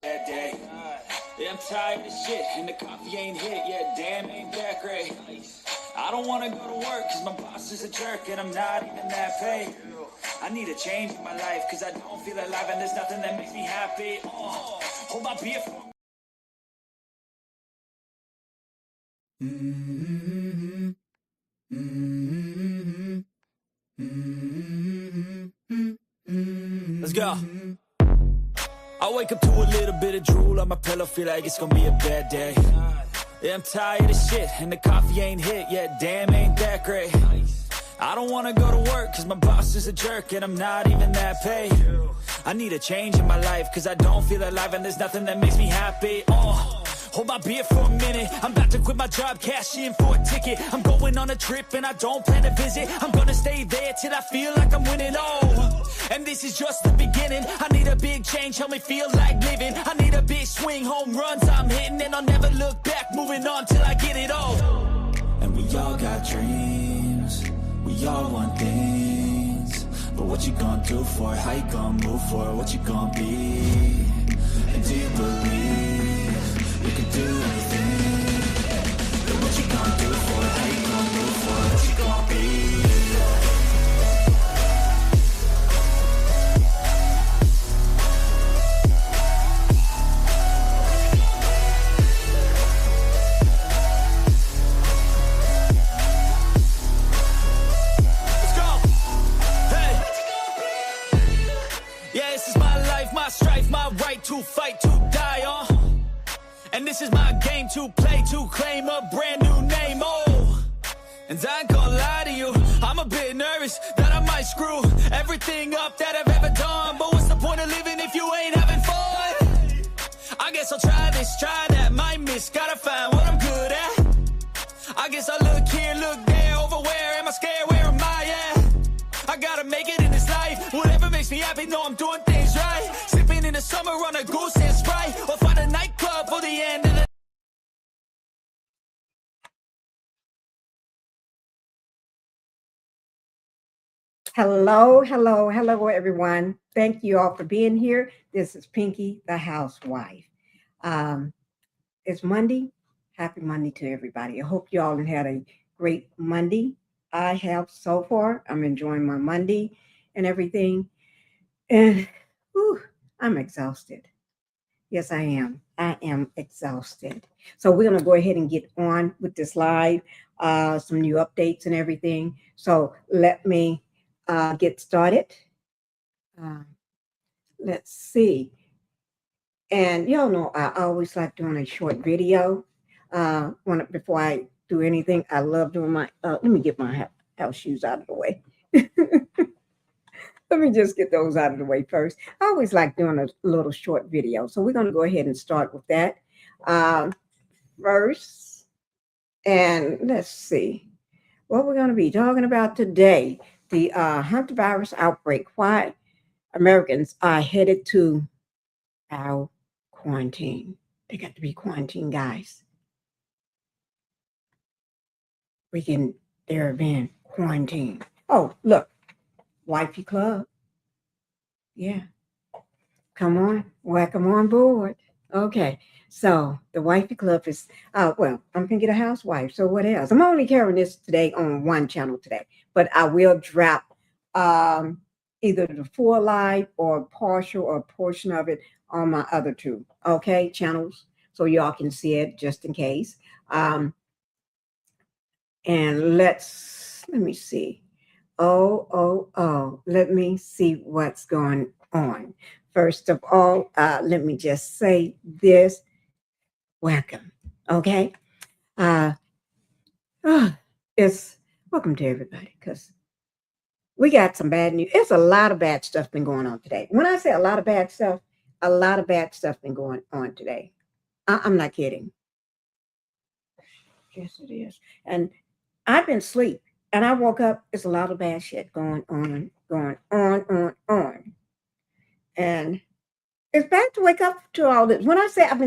That day. Yeah, I'm tired of shit, and the coffee ain't hit yet. Damn, ain't that great. I don't want to go to work, cause my boss is a jerk, and I'm not even that paid. I need a change in my life, cause I don't feel alive, and there's nothing that makes me happy. Oh, hold my beer for Let's go. I wake up to a little bit of drool on my pillow, feel like it's gonna be a bad day. Yeah, I'm tired of shit, and the coffee ain't hit yet. Damn, ain't that great. I don't wanna go to work, cause my boss is a jerk, and I'm not even that paid. I need a change in my life, cause I don't feel alive, and there's nothing that makes me happy. Oh, hold my beer for a minute. I'm about to quit my job, cash in for a ticket. I'm going on a trip, and I don't plan to visit. I'm gonna stay there till I feel like I'm winning. Oh, and this is just the beginning. I need a big change, help me feel like living. I need a big swing, home runs I'm hitting, and I'll never look back, moving on till I get it all. And we all got dreams, we all want things, but what you gonna do for it? How you gonna move for it? What you gonna be? And do you believe you can do anything? But what you gonna do for it? How you gonna move for it? What you gonna be? To fight, to die on. And this is my game to play, to claim a brand new name. Oh, and I ain't gonna lie to you, I'm a bit nervous that I might screw everything up that I've ever done. But what's the point of living if you ain't having fun? I guess I'll try this, try that, might miss, gotta find what I'm good at. I guess I look here, look there, over where am I scared, where am I at? I gotta make it in this life, whatever makes me happy, know I'm doing things right. Sipping in the summer on a goose and Sprite, or find a nightclub for the end of the Hello, hello, hello, everyone. Thank you all for being here. This is Pinkie, the housewife. It's Monday. Happy Monday to everybody. I hope you all had a great Monday. I have so far. I'm enjoying my Monday and everything. And I'm exhausted. Yes, I am. I am exhausted. So we're going to go ahead and get on with this live, some new updates and everything. So let me get started. Let's see. And y'all know I always like doing a short video. Before I do anything, I love doing my, let me get my house shoes out of the way. Let me just get those out of the way first. I always like doing a little short video. So we're going to go ahead and start with that first. And let's see what we're going to be talking about today. The Hantavirus outbreak. Why Americans are headed to our quarantine. They got to be quarantined, guys. They're being quarantined. Oh, look. Wifey Club. Yeah. Come on. Welcome on board. Okay. So the Wifey Club is, well, I'm going to get a housewife. So what else? I'm only carrying this today on one channel today, but I will drop either the full live or partial or portion of it on my other two, okay, channels. So y'all can see it just in case. And let me see. Let me see what's going on. First of all, let me just say this. Welcome. Okay. It's welcome to everybody, because we got some bad news. It's a lot of bad stuff been going on today. When I say a lot of bad stuff been going on today. I'm not kidding. Yes, it is. And I've been asleep. And I woke up, it's a lot of bad shit going on. And it's bad to wake up to all this. When I say I've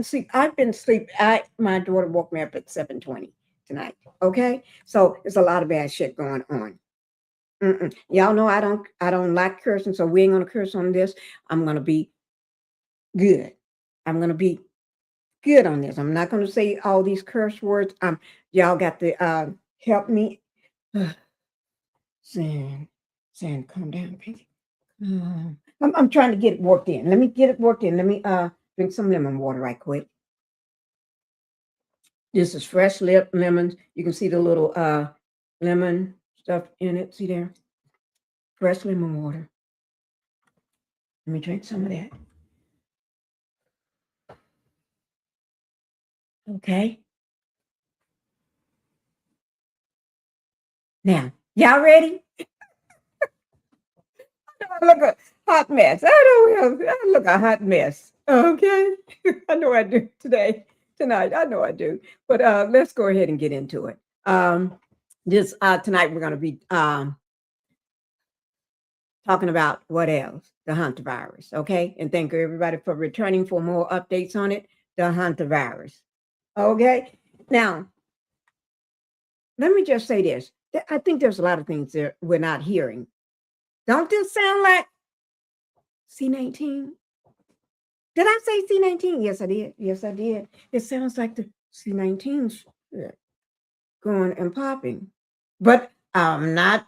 been asleep. My daughter woke me up at 7:20 tonight. Okay? So it's a lot of bad shit going on. Y'all know I don't like cursing, so we ain't gonna curse on this. I'm gonna be good. I'm going to be good on this. I'm not going to say all these curse words. Y'all got to help me. Sam, calm down, Pinky. I'm trying to get it worked in. Let me get it worked in. Let me drink some lemon water right quick. This is fresh lemons. You can see the little lemon stuff in it. See there? Fresh lemon water. Let me drink some of that. Okay. Now, y'all ready? I look a hot mess. I look a hot mess. Okay. I know I do tonight. I know I do. But let's go ahead and get into it. Tonight we're going to be talking about what else? The Hantavirus. Okay. And thank you everybody for returning for more updates on it. The Hantavirus. Okay. Now, let me just say this. I think there's a lot of things that we're not hearing. Don't this sound like C-19? Did I say C-19? Yes, I did. Yes, I did. It sounds like the C-19's going and popping. But I'm not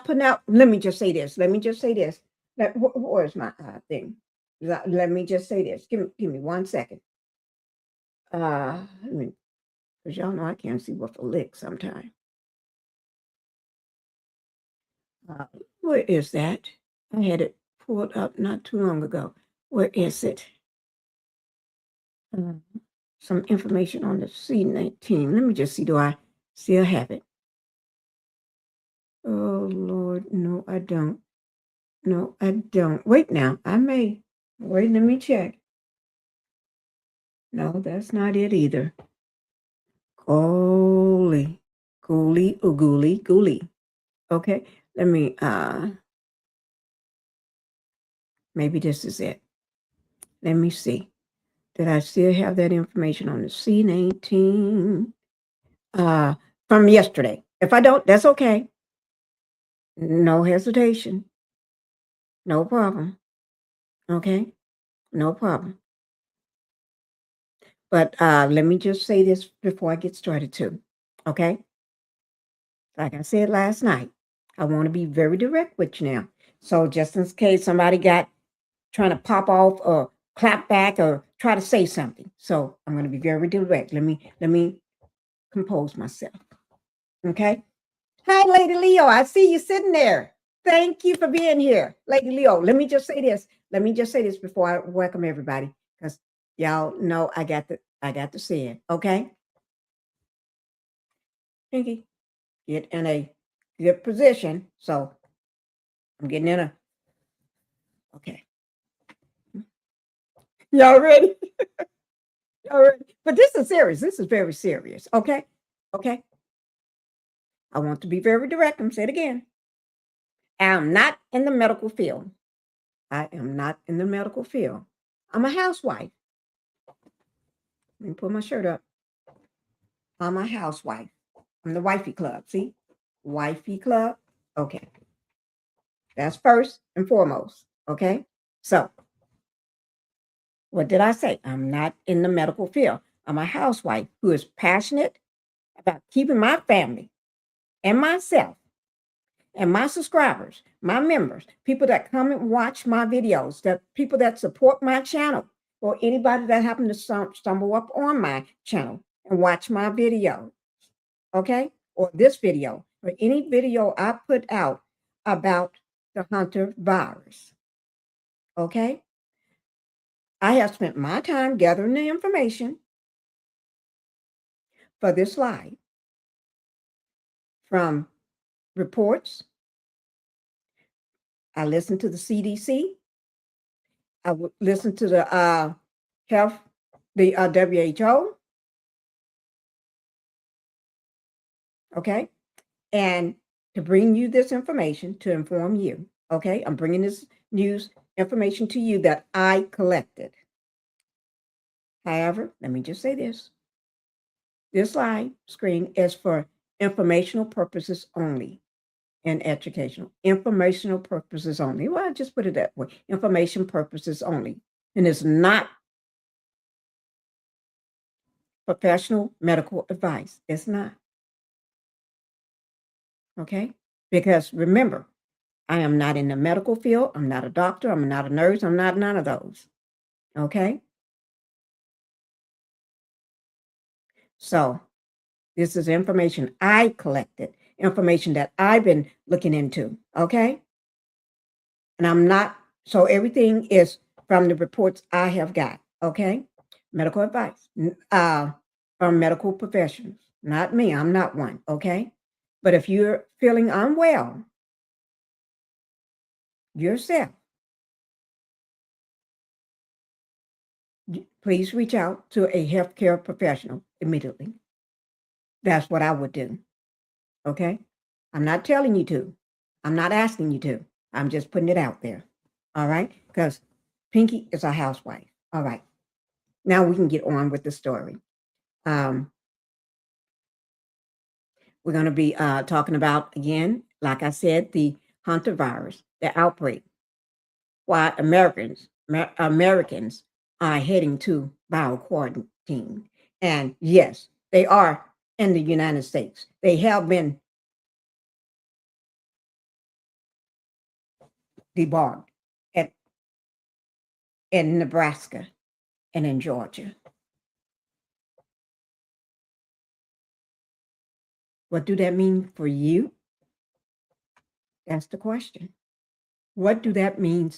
putting out. Let me just say this. Where's my thing? Let me just say this. Give me 1 second. Because y'all know I can't see with a lick sometimes. Where is that? I had it pulled up not too long ago. Where is it? Some information on the C-19. Let me just see. Do I still have it? Oh, Lord. No, I don't. No, I don't. Wait now. I may. Wait, let me check. No, that's not it either. Gooly. Okay. Let me, maybe this is it. Let me see. Did I still have that information on the C-19 from yesterday? If I don't, that's okay. No hesitation. No problem. Okay? No problem. But let me just say this before I get started too. Okay? Like I said last night, I want to be very direct with you now. So just in case somebody got trying to pop off or clap back or try to say something. So I'm going to be very direct. Let me compose myself. Okay? Hi, Lady Leo. I see you sitting there. Thank you for being here. Lady Leo, let me just say this. Let me just say this before I welcome everybody. Because y'all know I got to say it. Okay? Pinky, get in a good position. So I'm getting in a, okay. Y'all ready? Y'all ready? But this is serious. This is very serious. Okay? Okay? I want to be very direct. I'm going to say it again. I'm not in the medical field. I am not in the medical field. I'm a housewife. Let me put my shirt up. I'm a housewife. I'm the wifey club. See? Wifey club. Okay. That's first and foremost. Okay. So, what did I say? I'm not in the medical field. I'm a housewife who is passionate about keeping my family and myself and my subscribers, my members, people that come and watch my videos, that people that support my channel, or anybody that happen to stumble up on my channel and watch my video, okay? Or this video, or any video I put out about the Hantavirus, okay? I have spent my time gathering the information for this live from reports. I listened to the CDC. I would listen to the WHO. Okay. And to bring you this information to inform you. Okay. I'm bringing this news information to you that I collected. However, let me just say this. This live screen is for informational purposes only and educational. Informational purposes only. Well, I just put it that way. Information purposes only. And it's not professional medical advice. It's not. Okay? Because remember, I am not in the medical field. I'm not a doctor. I'm not a nurse. I'm not none of those. Okay? So this is information I collected, information that I've been looking into. Okay? And I'm not, so everything is from the reports I have got. Okay? Medical advice from medical professionals. Not me. I'm not one. Okay? But if you're feeling unwell yourself, please reach out to a healthcare professional immediately. That's what I would do. Okay? I'm not telling you to. I'm not asking you to. I'm just putting it out there. All right? Because Pinkie is a housewife. All right. Now we can get on with the story. We're going to be talking about, again, like I said, the Hantavirus, the outbreak. Why Americans are heading to bio-quarantine. And yes, they are in the United States. They have been debarked in Nebraska and in Georgia. What do that mean for you? That's the question. What do that mean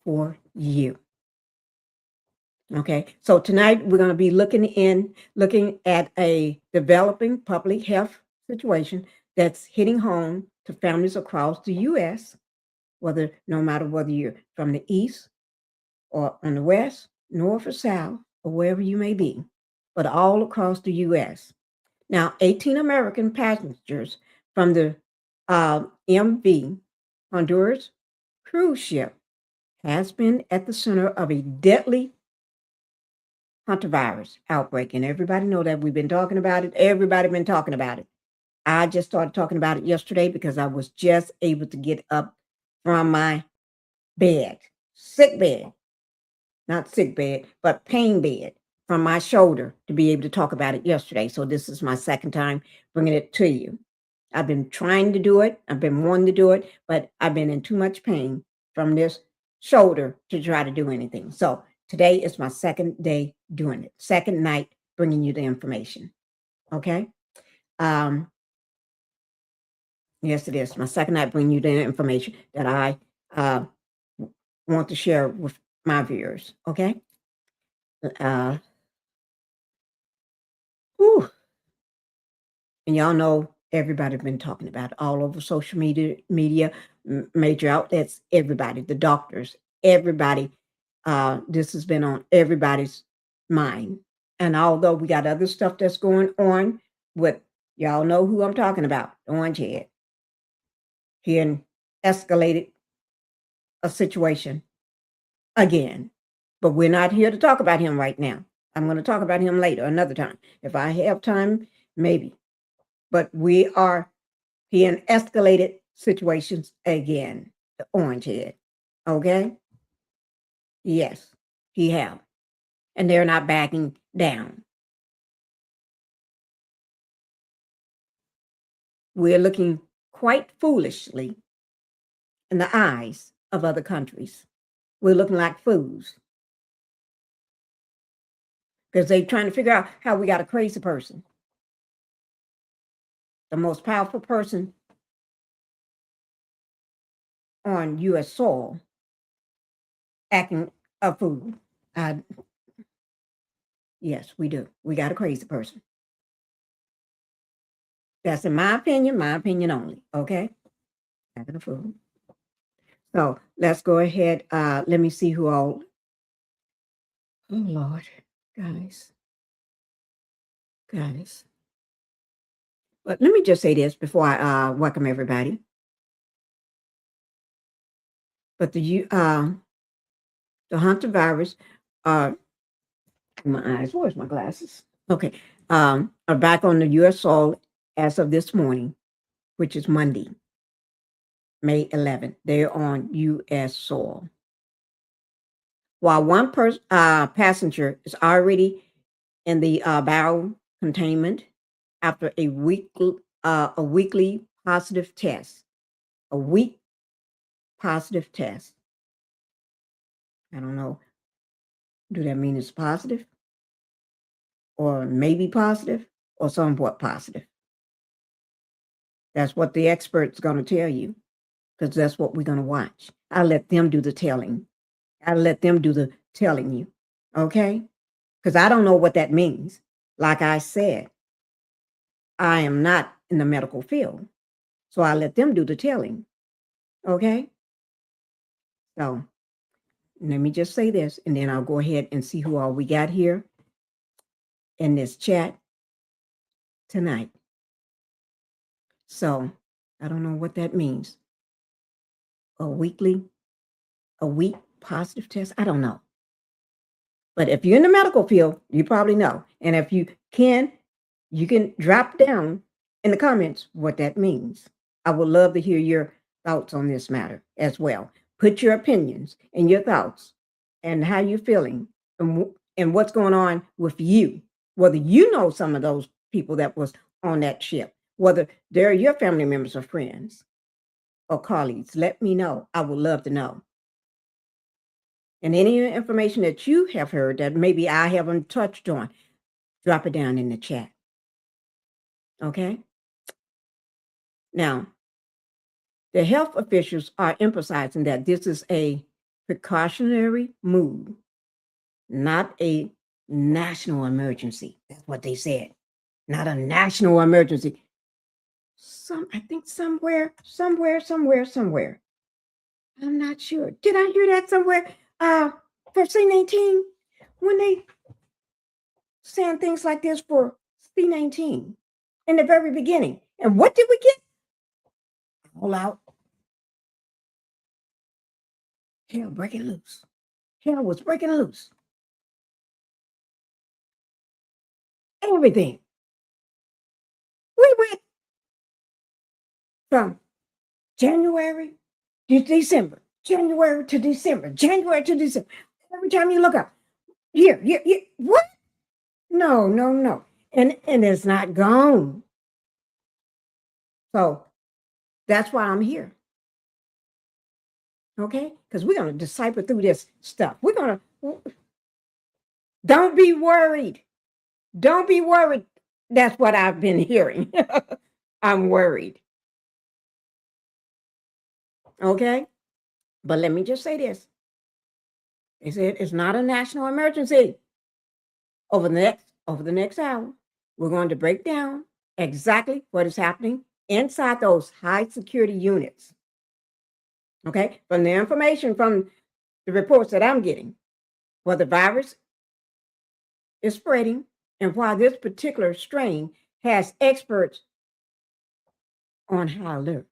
for you? Okay, so tonight we're going to be looking at a developing public health situation that's hitting home to families across the U.S., no matter whether you're from the east or on the west, north or south, or wherever you may be, but all across the U.S. Now, 18 American passengers from the MV Honduras cruise ship has been at the center of a deadly Hantavirus outbreak. And everybody know that we've been talking about it. Everybody been talking about it. I just started talking about it yesterday because I was just able to get up from my bed, sick bed, not sick bed, but pain bed from my shoulder to be able to talk about it yesterday. So this is my second time bringing it to you. I've been trying to do it. I've been wanting to do it, but I've been in too much pain from this shoulder to try to do anything. So today is my second day doing it, second night bringing you the information. Okay. Yes, it is my second night bringing you the information that I want to share with my viewers. Okay. Whew. And y'all know everybody's been talking about it all over social media, major outlets, everybody, the doctors, everybody. This has been on everybody's mind. And although we got other stuff that's going on with, y'all know who I'm talking about, the orange head. He escalated a situation again. But we're not here to talk about him right now. I'm going to talk about him later, another time. If I have time, maybe. But he in escalated situations again, the orange head. Okay? Yes, he have. And they're not backing down. We're looking quite foolishly in the eyes of other countries. We're looking like fools. Because they're trying to figure out how we got a crazy person. The most powerful person on U.S. soil acting a fool. Yes, we do. We got a crazy person. That's in my opinion only. Okay? Acting a fool. So let's go ahead. Let me see who all. Oh, Lord. Guys. But let me just say this before I welcome everybody. But the Hantavirus, my eyes, where's my glasses? Okay, are back on the U.S. soil as of this morning, which is Monday, May 11th. They're on U.S. soil. While one passenger is already in the bowel containment after a weekly positive test. A week positive test. I don't know. Do that mean it's positive? Or maybe positive? Or somewhat positive? That's what the expert's going to tell you, because that's what we're going to watch. I'll let them do the telling. I'll let them do the telling you. Okay? Because I don't know what that means. Like I said, I am not in the medical field. So I let them do the telling. Okay? So let me just say this, and then I'll go ahead and see who all we got here in this chat tonight. So I don't know what that means. A week positive test? I don't know. But if you're in the medical field, you probably know. And if you can drop down in the comments what that means. I would love to hear your thoughts on this matter as well. Put your opinions and your thoughts and how you're feeling and what's going on with you. Whether you know some of those people that was on that ship, whether they're your family members or friends or colleagues, let me know. I would love to know. And any information that you have heard that maybe I haven't touched on, drop it down in the chat. Okay? Now, the health officials are emphasizing that this is a precautionary move, not a national emergency. That's what they said. Not a national emergency. I think somewhere. I'm not sure. Did I hear that somewhere? For C19, when they saying things like this for C19 in the very beginning. And what did we get? All out. Hell breaking loose. Hell was breaking loose. Everything. We went from January to December, January to December, January to December. Every time you look up, here, what? No. And it's not gone. So that's why I'm here. Okay? Because we're going to decipher through this stuff. Don't be worried. Don't be worried. That's what I've been hearing. I'm worried. Okay? But let me just say this. They said it's not a national emergency. Over the next hour, we're going to break down exactly what is happening inside those high security units. Okay? From the information from the reports that I'm getting, where the virus is spreading and why this particular strain has experts on high alert.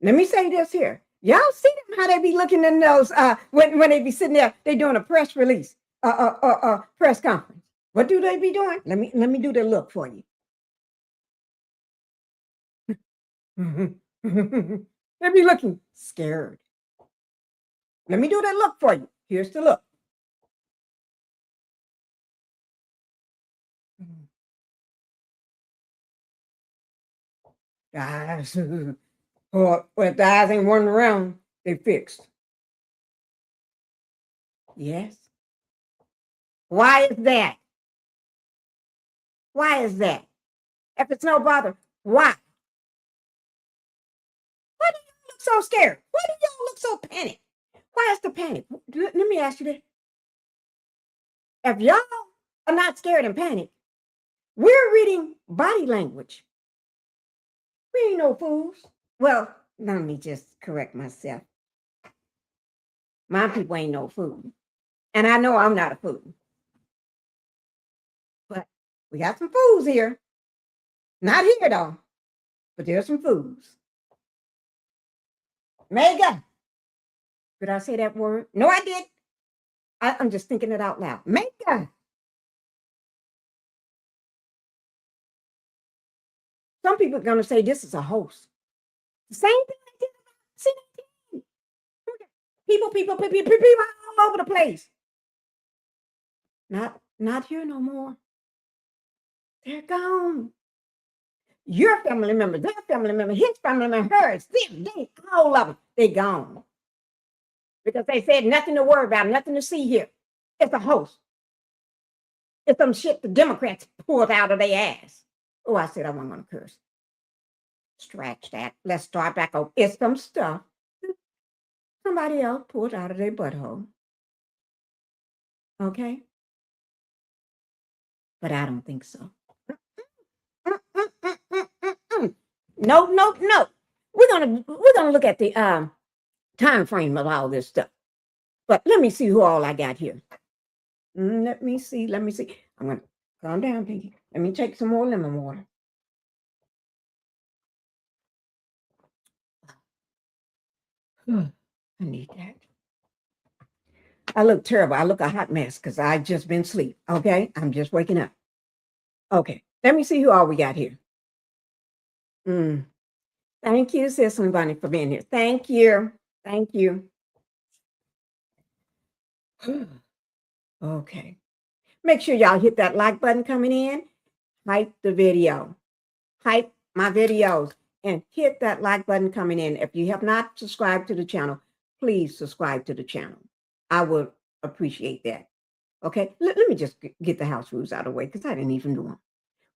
Let me say this here. Y'all see them how they be looking in those when they be sitting there, they doing a press release, press conference. What do they be doing? Let me do the look for you. They be looking scared. Let me do that look for you. Here's the look. Guys, or if the eyes ain't running around, they fixed. Yes. Why is that? Why is that? If it's no bother, why? Why do y'all look so scared? Why do y'all look so panicked? Why is the panic? Let me ask you this. If y'all are not scared and panicked, we're reading body language. We ain't no fools. Well, let me just correct myself. My people ain't no fool. And I know I'm not a fool. But we got some fools here. Not here, though. But there's some fools. Mega. Did I say that word? No, I did. I'm just thinking it out loud. Mega. Some people are going to say this is a hoax. The same thing I did about C19. People all over the place. Not not here no more. They're gone. Your family member, their family member, his family member, hers, them, they, all of them, they gone. Because they said nothing to worry about, nothing to see here. It's a hoax. It's some shit the Democrats pulled out of their ass. Oh, I said I wasn't going to curse. Scratch that. Let's start back over. It's some stuff somebody else pulled out of their butthole. Okay? But I don't think so. No. We're gonna look at the time frame of all this stuff. But let me see who all I got here. Let me see. I'm gonna calm down, Pinky. Let me take some more lemon water. I need that. I look terrible. I look a hot mess because I've just been asleep. Okay, I'm just waking up. Okay, let me see who all we got here. Thank you, Cicely Bunny, for being here. Thank you. Okay. Make sure y'all hit that like button coming in. Hype the video. Hype my videos. And hit that like button coming in. If you have not subscribed to the channel, please subscribe to the channel. I would appreciate that. Okay? Let me just get the house rules out of the way because I didn't even do them.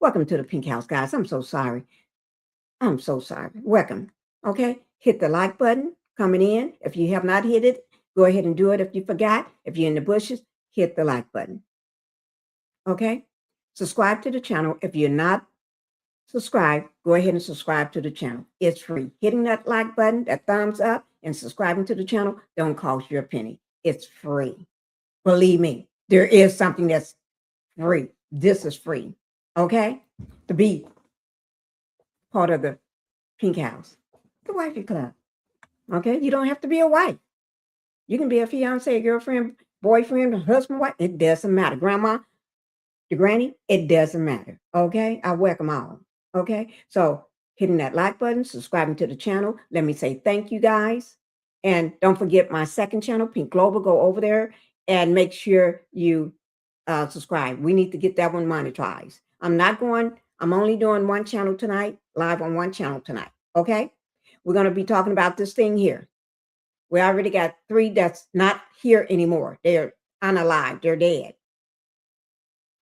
Welcome to the Pink House, guys. I'm so sorry. Welcome. Okay? Hit the like button coming in. If you have not hit it, go ahead and do it. If you forgot, if you're in the bushes, hit the like button. Okay? Subscribe to the channel. If you're not subscribed, go ahead and subscribe to the channel. It's free. Hitting that like button, that thumbs up, and subscribing to the channel don't cost you a penny. It's free. Believe me, there is something that's free. This is free. Okay? To be part of the Pink House, the Wifey Club. Okay? You don't have to be a wife. You can be a fiance, girlfriend, boyfriend, husband, wife. It doesn't matter. Grandma, the granny, it doesn't matter. Okay? I welcome all. Okay? So hitting that like button, subscribing to the channel. Let me say thank you, guys. And don't forget my second channel, Pink Global. Go over there and make sure you subscribe. We need to get that one monetized. I'm only doing one channel tonight, live on one channel tonight. Okay? We're going to be talking about this thing here. We already got 3 that's not here anymore. They're unalive. They're dead.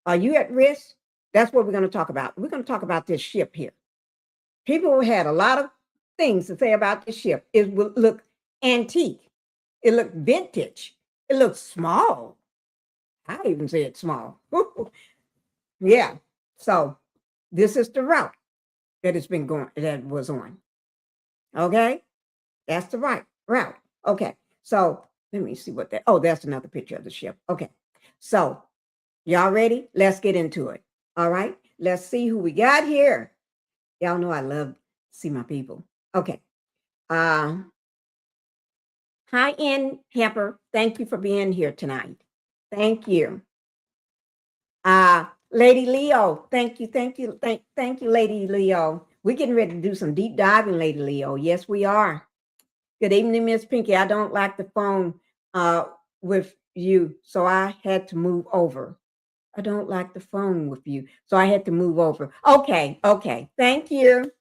Are you at risk? That's what we're going to talk about. We're going to talk about this ship here. People had a lot of things to say about this ship. It will look antique. It looked vintage. It looks small. I even said small. Yeah. So this is the route that it's been going, that was on. Okay. That's the right route. Okay. So let me see what that, that's another picture of the ship. Okay. So y'all ready? Let's get into it. All right. Let's see who we got here. Y'all know I love to see my people. Okay. Hi, N Hamper. Thank you for being here tonight. Thank you. Lady Leo. Thank you, Lady Leo. We're getting ready to do some deep diving, Lady Leo. Yes, we are. Good evening, Miss Pinky. I don't like the phone with you, so I had to move over. I don't like the phone with you, so I had to move over. Okay. Thank you.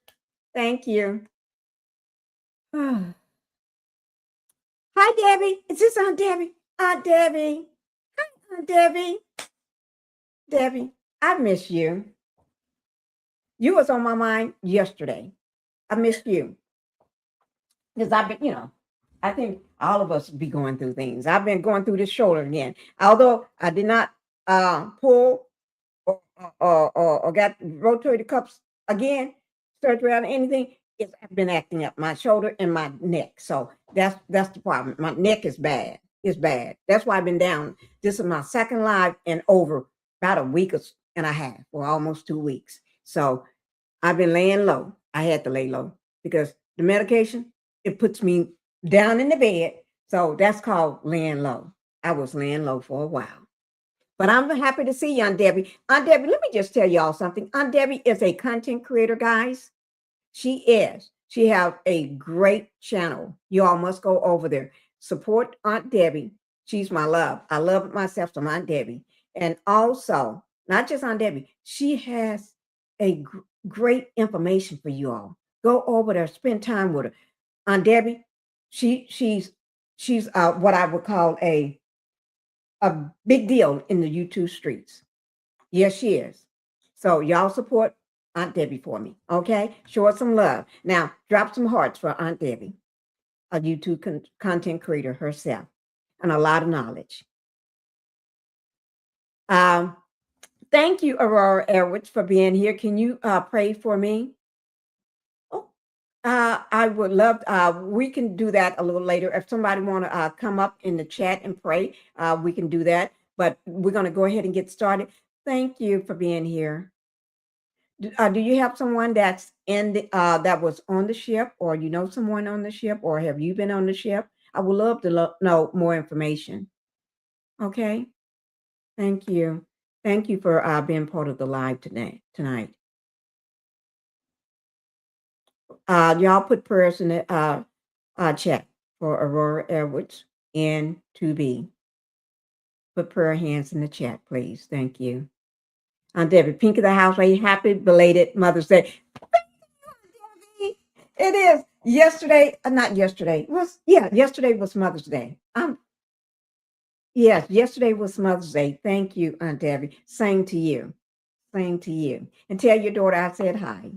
Hi, Debbie. Is this Aunt Debbie? Aunt Debbie. Hi, Aunt Debbie. Debbie, I miss you. You was on my mind yesterday. I missed you. Because I've been, I think all of us be going through things. I've been going through this shoulder again. Although I did not pull or got rotator cuffs again, surgery on anything, I've been acting up my shoulder and my neck. So that's the problem. My neck is bad. It's bad. That's why I've been down. This is my second live in over about a week and a half, or almost 2 weeks. So I've been laying low. I had to lay low because the medication, it puts me down in the bed. So that's called laying low. I was laying low for a while. But I'm happy to see you, Aunt Debbie. Aunt Debbie, let me just tell y'all something. Aunt Debbie is a content creator, guys. She is. She has a great channel. You all must go over there. Support Aunt Debbie. She's my love. I love it myself from Aunt Debbie. And also, not just Aunt Debbie, she has a great information for you all. Go over there, spend time with her. Aunt Debbie, she's what I would call a big deal in the YouTube streets. Yes, she is. So y'all support Aunt Debbie for me, okay? Show her some love. Now, drop some hearts for Aunt Debbie, a YouTube content creator herself, and a lot of knowledge. Thank you, Aurora Edwards, for being here. Can you pray for me? Oh, I would love. We can do that a little later. If somebody want to come up in the chat and pray, we can do that. But we're going to go ahead and get started. Thank you for being here. Do you have someone that's in the that was on the ship, or you know someone on the ship, or have you been on the ship? I would love to know more information. Okay. Thank you. Thank you for being part of the live tonight. Y'all put prayers in the chat for Aurora Edwards and 2B. Put prayer hands in the chat, please. Thank you. Aunt Debbie, Pink of the House, happy belated Mother's Day. It is yesterday, not yesterday. Yesterday was Mother's Day. Yes, yesterday was Mother's Day. Thank you, Aunt Debbie. Same to you. Same to you. And tell your daughter I said hi.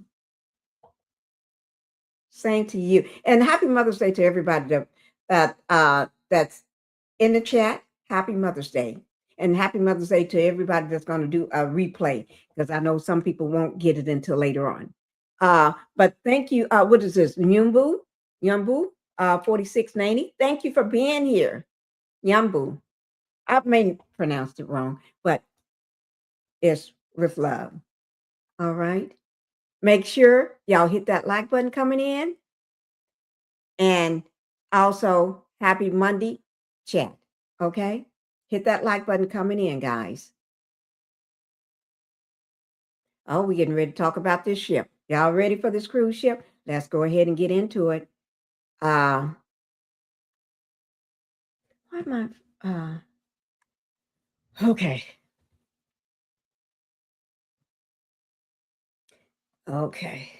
Same to you. And happy Mother's Day to everybody that's in the chat. Happy Mother's Day. And happy Mother's Day to everybody that's going to do a replay, because I know some people won't get it until later on. But thank you. What is this? Yumbu, 4690. Thank you for being here. Yumbu. I may have pronounced it wrong, but it's with love. All right. Make sure y'all hit that like button coming in. And also, happy Monday chat. Okay. Hit that like button coming in, guys. Oh, we're getting ready to talk about this ship. Y'all ready for this cruise ship? Let's go ahead and get into it. Why am I? Okay. Okay.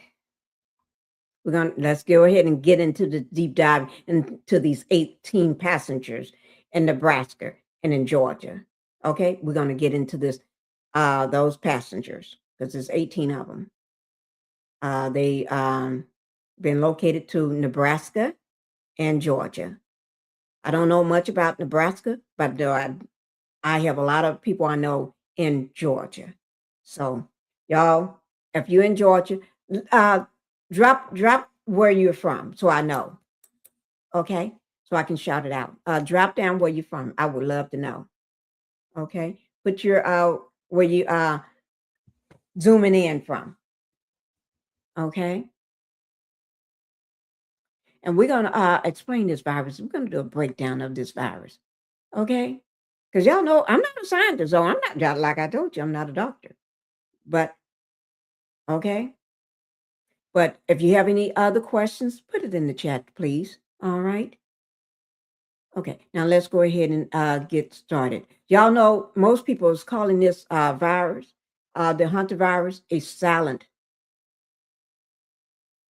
Let's go ahead and get into the deep dive into these 18 passengers in Nebraska and in Georgia. Okay, we're going to get into this, those passengers, because there's 18 of them. They been located to Nebraska and Georgia. I don't know much about Nebraska, but I have a lot of people I know in Georgia. So y'all, if you're in Georgia, drop where you're from so I know. Okay, so I can shout it out. Drop down where you're from. I would love to know. Okay, put your where you zooming in from. Okay, and we're gonna explain this virus. We're gonna do a breakdown of this virus. Okay, because y'all know I'm not a scientist, so I'm not, like I told you, I'm not a doctor. But okay. But if you have any other questions, put it in the chat, please. All right. Okay, now let's go ahead and get started. Y'all know most people is calling this virus, the Hantavirus, a silent.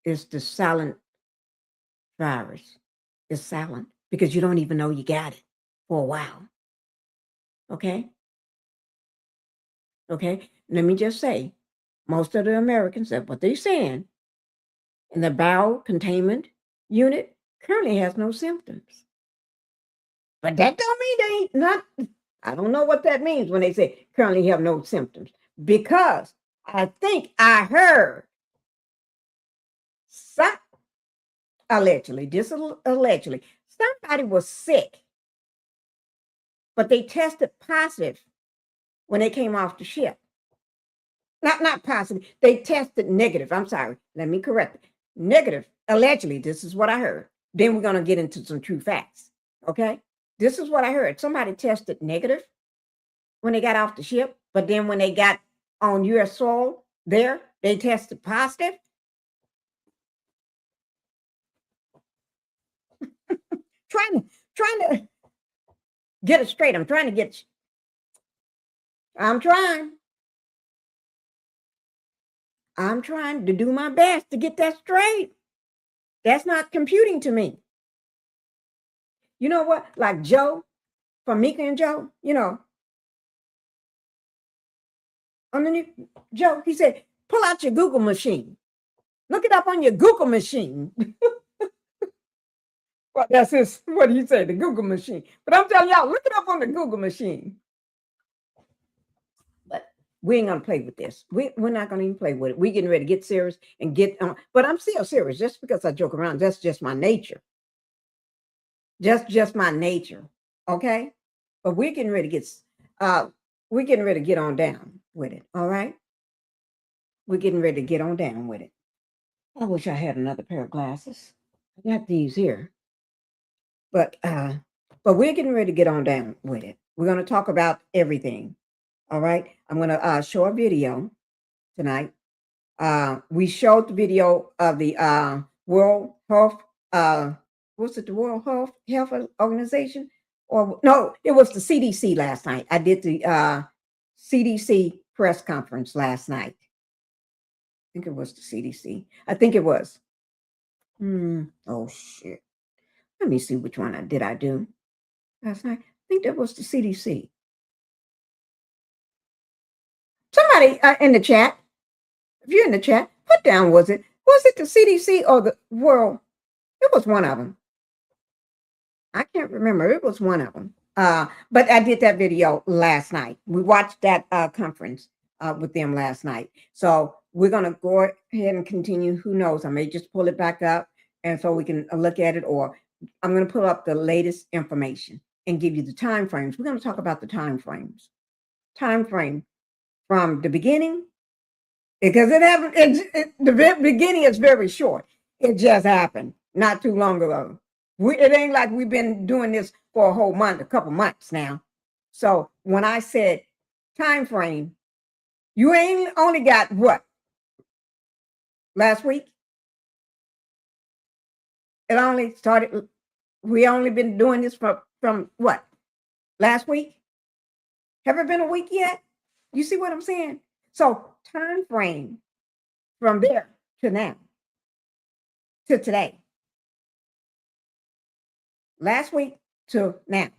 It's the silent virus. It's silent because you don't even know you got it for a while. Okay. Okay. Let me just say, most of the Americans, that's what they're saying, in the bowel containment unit currently has no symptoms. But that don't mean they ain't not. I don't know what that means when they say currently have no symptoms, because I think I heard allegedly somebody was sick, but they tested positive when they came off the ship. Not positive. They tested negative. I'm sorry. Let me correct it. Negative. Allegedly, this is what I heard. Then we're going to get into some true facts. Okay. This is what I heard. Somebody tested negative when they got off the ship, but then when they got on U.S. soil there, they tested positive. trying to get it straight. I'm trying to get I'm trying. I'm trying to do my best to get that straight. That's not computing to me. You know what? Like Joe from Mika and Joe, underneath Joe, he said, pull out your Google machine. Look it up on your Google machine. Well, that's what he said, the Google machine. But I'm telling y'all, look it up on the Google machine. But we ain't gonna play with this. We're not gonna even play with it. We're getting ready to get serious and get on. But I'm still serious. Just because I joke around, that's just my nature. Just my nature. Okay. But we're getting ready to get on down with it. All right. We're getting ready to get on down with it. I wish I had another pair of glasses. I got these here. But we're getting ready to get on down with it. We're going to talk about everything. All right. I'm going to show a video tonight. We showed the video of the World Health, what's it, the World Health Organization? Or no, it was the CDC last night. I did the CDC press conference last night. I think it was the CDC. I think it was. Oh, shit. Let me see which one I do last night. I think that was the CDC. Somebody in the chat, if you're in the chat, put down, was it the CDC or the World? It was one of them. I can't remember. It was one of them. But I did that video last night. We watched that conference with them last night. So we're going to go ahead and continue. Who knows? I may just pull it back up and so we can look at it, or I'm going to pull up the latest information and give you the time frames. We're going to talk about the time frames. Time frame from the beginning, because the beginning is very short. It just happened not too long ago. It ain't like we've been doing this for a whole month, a couple months now. So when I said time frame, you ain't only got what? Last week? It only started, we only been doing this from what? Last week? Have it been a week yet? You see what I'm saying? So time frame from there to now, to today. Last week to now.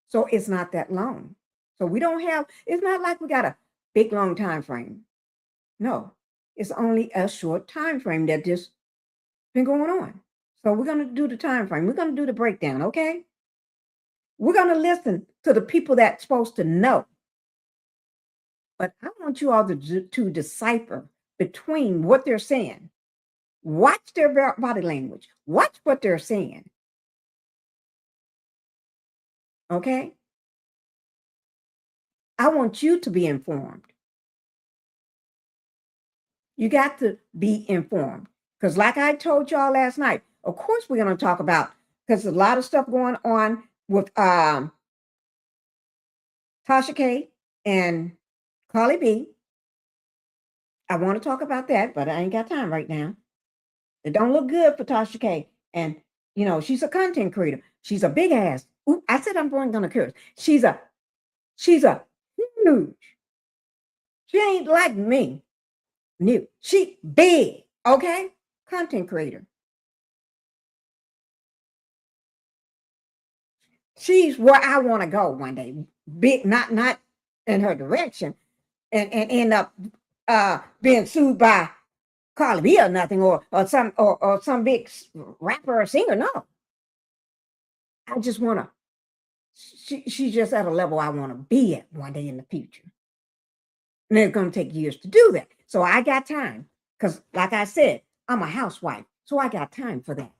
So it's not that long. So we don't have, it's not like we got a big long time frame. No, it's only a short time frame that just been going on. So we're going to do the time frame. We're going to do the breakdown, okay? We're going to listen to the people that's supposed to know. But I want you all to decipher between what they're saying. Watch their body language. Watch what they're saying. Okay? I want you to be informed. You got to be informed. Because like I told y'all last night, of course we're going to talk about, because there's a lot of stuff going on with Tasha K and Carly B. I want to talk about that, but I ain't got time right now. It don't look good for Tasha K. And, she's a content creator. She's a big ass. Ooh, I said I'm going to curse. She's a huge. She ain't like me. New. She big, okay? Content creator. She's where I want to go one day. Big, not in her direction, and end up being sued by Carly B or nothing, or some big rapper or singer. No. I just want to. She's just at a level I want to be at one day in the future. And it's going to take years to do that. So I got time. Because like I said, I'm a housewife. So I got time for that.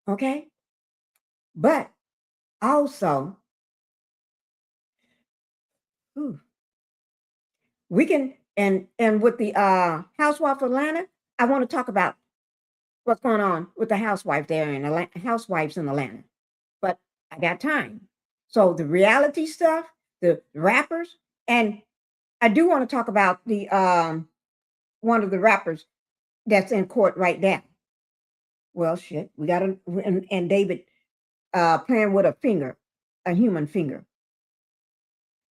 Okay? But also, we can, and with the Housewife of Atlanta, I want to talk about what's going on with the housewife there in Atlanta, housewives in Atlanta. But I got time. So the reality stuff, the rappers, and I do want to talk about the one of the rappers that's in court right now. Well, shit, we got and David playing with a finger, a human finger.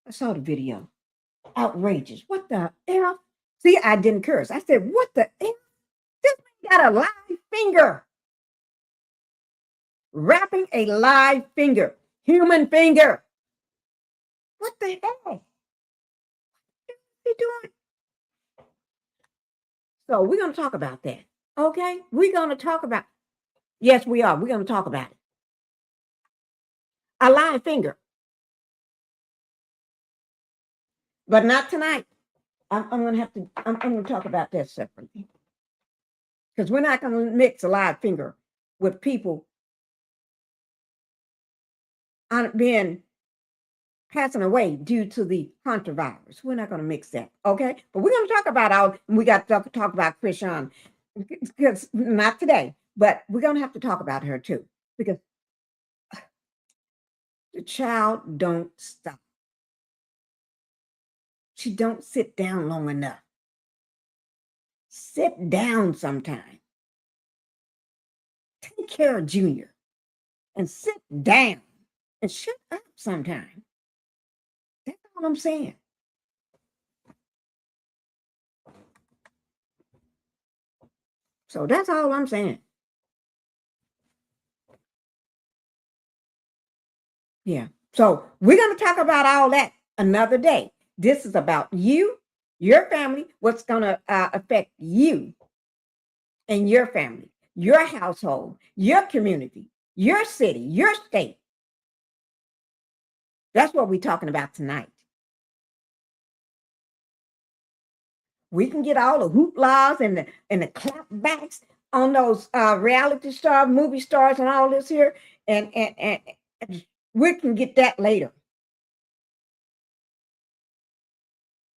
I saw the video. Outrageous. What the F? See, I didn't curse. I said, what the F? This man got a live finger. Wrapping a live finger. Human finger. What the heck? What are you doing? So we're going to talk about that. Okay? We're going to talk about. Yes, we are. We're going to talk about it. A live finger. But not tonight. I'm going to have to, I'm going to talk about that separately. Because we're not going to mix a live finger with people being passing away due to the Hantavirus. We're not going to mix that, okay? But we're going to talk about we got to talk about Krishan, because not today, but we're going to have to talk about her too, because the child don't stop. She don't sit down long enough. Sit down sometime. Take care of Junior and sit down and shut up sometime. That's all I'm saying. So that's all I'm saying. Yeah. So we're going to talk about all that another day. This is about you, your family, what's going to affect you and your family, your household, your community, your city, your state. That's what we're talking about tonight. We can get all the hooplas and the clapbacks on those reality stars, movie stars, and all this here, and we can get that later.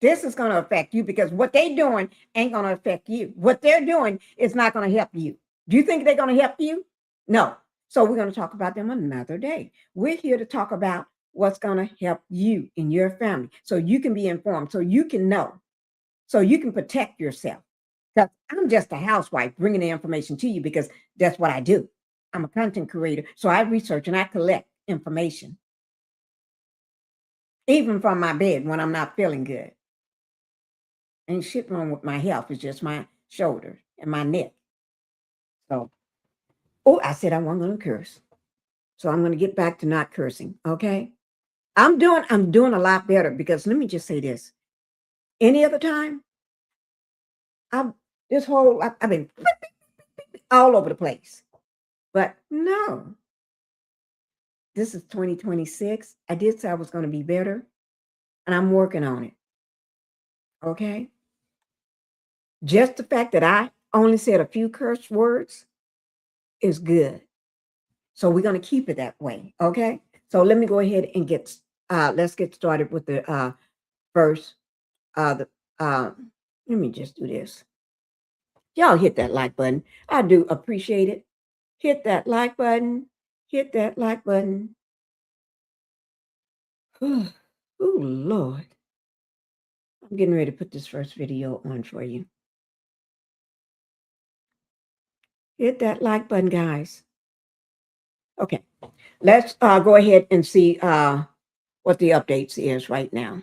This is going to affect you because what they're doing ain't going to affect you. What they're doing is not going to help you. Do you think they're going to help you? No. So we're going to talk about them another day. We're here to talk about what's going to help you and your family so you can be informed, so you can know, so you can protect yourself. Because I'm just a housewife bringing the information to you because that's what I do. I'm a content creator, so I research and I collect information, even from my bed when I'm not feeling good. Ain't shit wrong with my health. It's just my shoulders and my neck. So, I said I wasn't going to curse. So I'm going to get back to not cursing. Okay. I'm doing a lot better because let me just say this. Any other time, I've been all over the place. But no, this is 2026. I did say I was going to be better, and I'm working on it. Okay. Just the fact that I only said a few curse words is good. So we're going to keep it that way. Okay. So let me go ahead and let's get started with the first. Let me just do this. Y'all hit that like button. I do appreciate it. Hit that like button. Hit that like button. Oh, Lord. I'm getting ready to put this first video on for you. Hit that like button, guys. Okay. Let's go ahead and see what the updates is right now.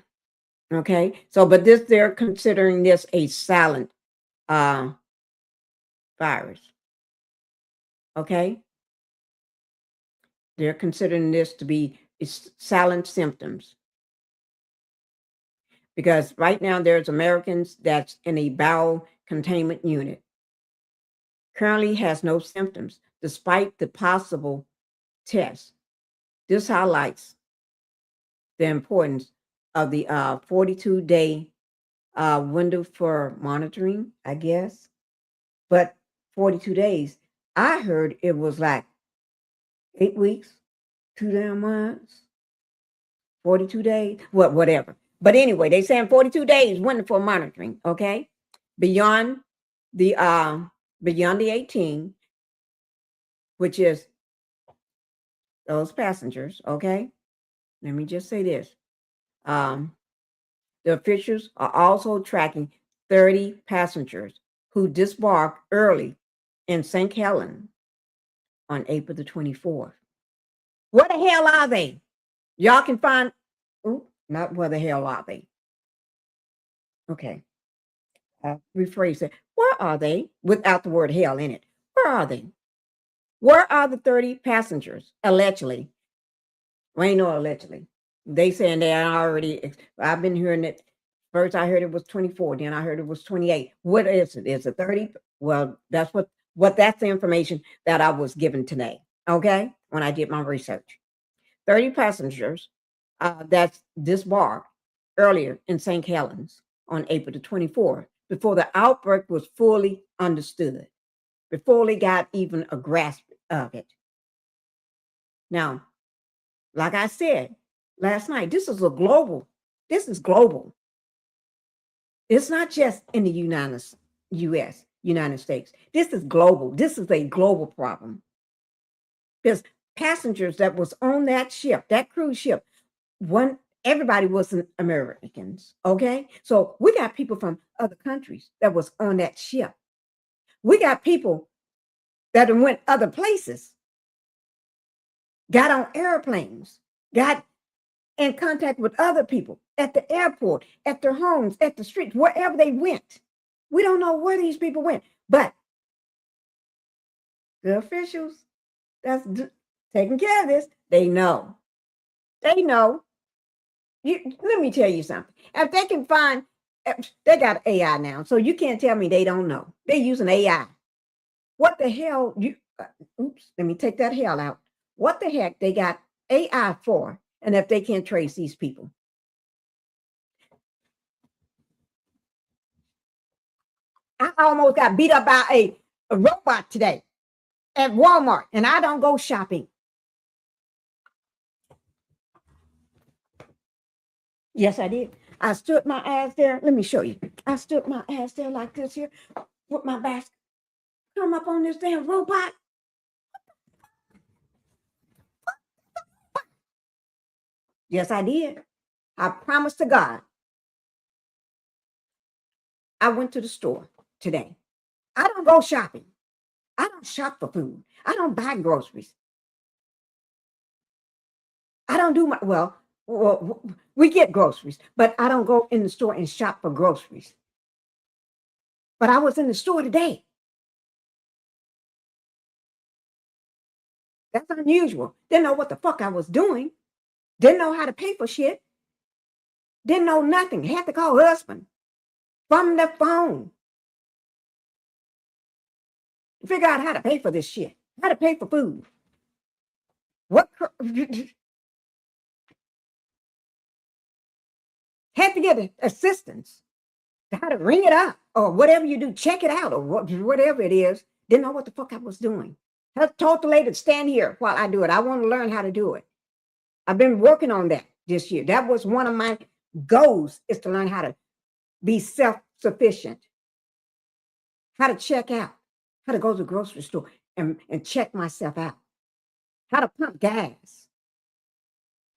Okay. So, but they're considering this a silent virus. Okay. They're considering this to be silent symptoms. Because right now there's Americans that's in a bowel containment unit. Currently has no symptoms despite the possible test. This highlights the importance of the 42-day window for monitoring, I guess. But 42 days, I heard it was like 8 weeks, 2 damn months, 42 days, whatever. But anyway, they saying 42 days window for monitoring, okay? Beyond the 18, which is those passengers, okay? Let me just say this. The officials are also tracking 30 passengers who disembarked early in St. Helens on April the 24th. Where the hell are they? Y'all can find, no, Not where the hell are they? Okay. Rephrase it. Where are they? Without the word hell in it. Where are they? Where are the 30 passengers? Allegedly. Well, ain't no allegedly. They saying they already, I've been hearing it. First I heard it was 24, then I heard it was 28. What is it? Is it 30? Well, that's that's the information that I was given today. Okay. When I did my research. 30 passengers that's disembarked earlier in St. Helens on April the 24th, before the outbreak was fully understood, before they got even a grasp of it. Now, like I said last night, this is global. It's not just in the United States. This is global. This is a global problem. Because passengers that was on that ship, that cruise ship, everybody wasn't Americans, okay? So we got people from other countries that was on that ship. We got people that went other places, got on airplanes, got in contact with other people at the airport, at their homes, at the streets, wherever they went. We don't know where these people went, but the officials that's taking care of this, they know. They know. Let me tell you something. If they can find, they got AI now, so you can't tell me they don't know. They're using AI. What the hell? Oops, let me take that hell out. What the heck they got AI for? And if they can't trace these people? I almost got beat up by a robot today at Walmart, and I don't go shopping. Yes, I did. I stood my ass there. Let me show you. I stood my ass there like this here with my basket. Come up on this damn robot. Yes, I did. I promised to God. I went to the store today. I don't go shopping. I don't shop for food. I don't buy groceries. I don't do well, we get groceries, but I don't go in the store and shop for groceries. But I was in the store today. That's unusual. Didn't know what the fuck I was doing. Didn't know how to pay for shit. Didn't know nothing. Had to call husband from the phone. Figure out how to pay for this shit. How to pay for food. What? Had to get assistance. How to ring it up or whatever you do. Check it out or whatever it is. Didn't know what the fuck I was doing. I told the lady to stand here while I do it. I want to learn how to do it. I've been working on that this year. That was one of my goals, is to learn how to be self-sufficient, how to check out, how to go to the grocery store and check myself out, how to pump gas.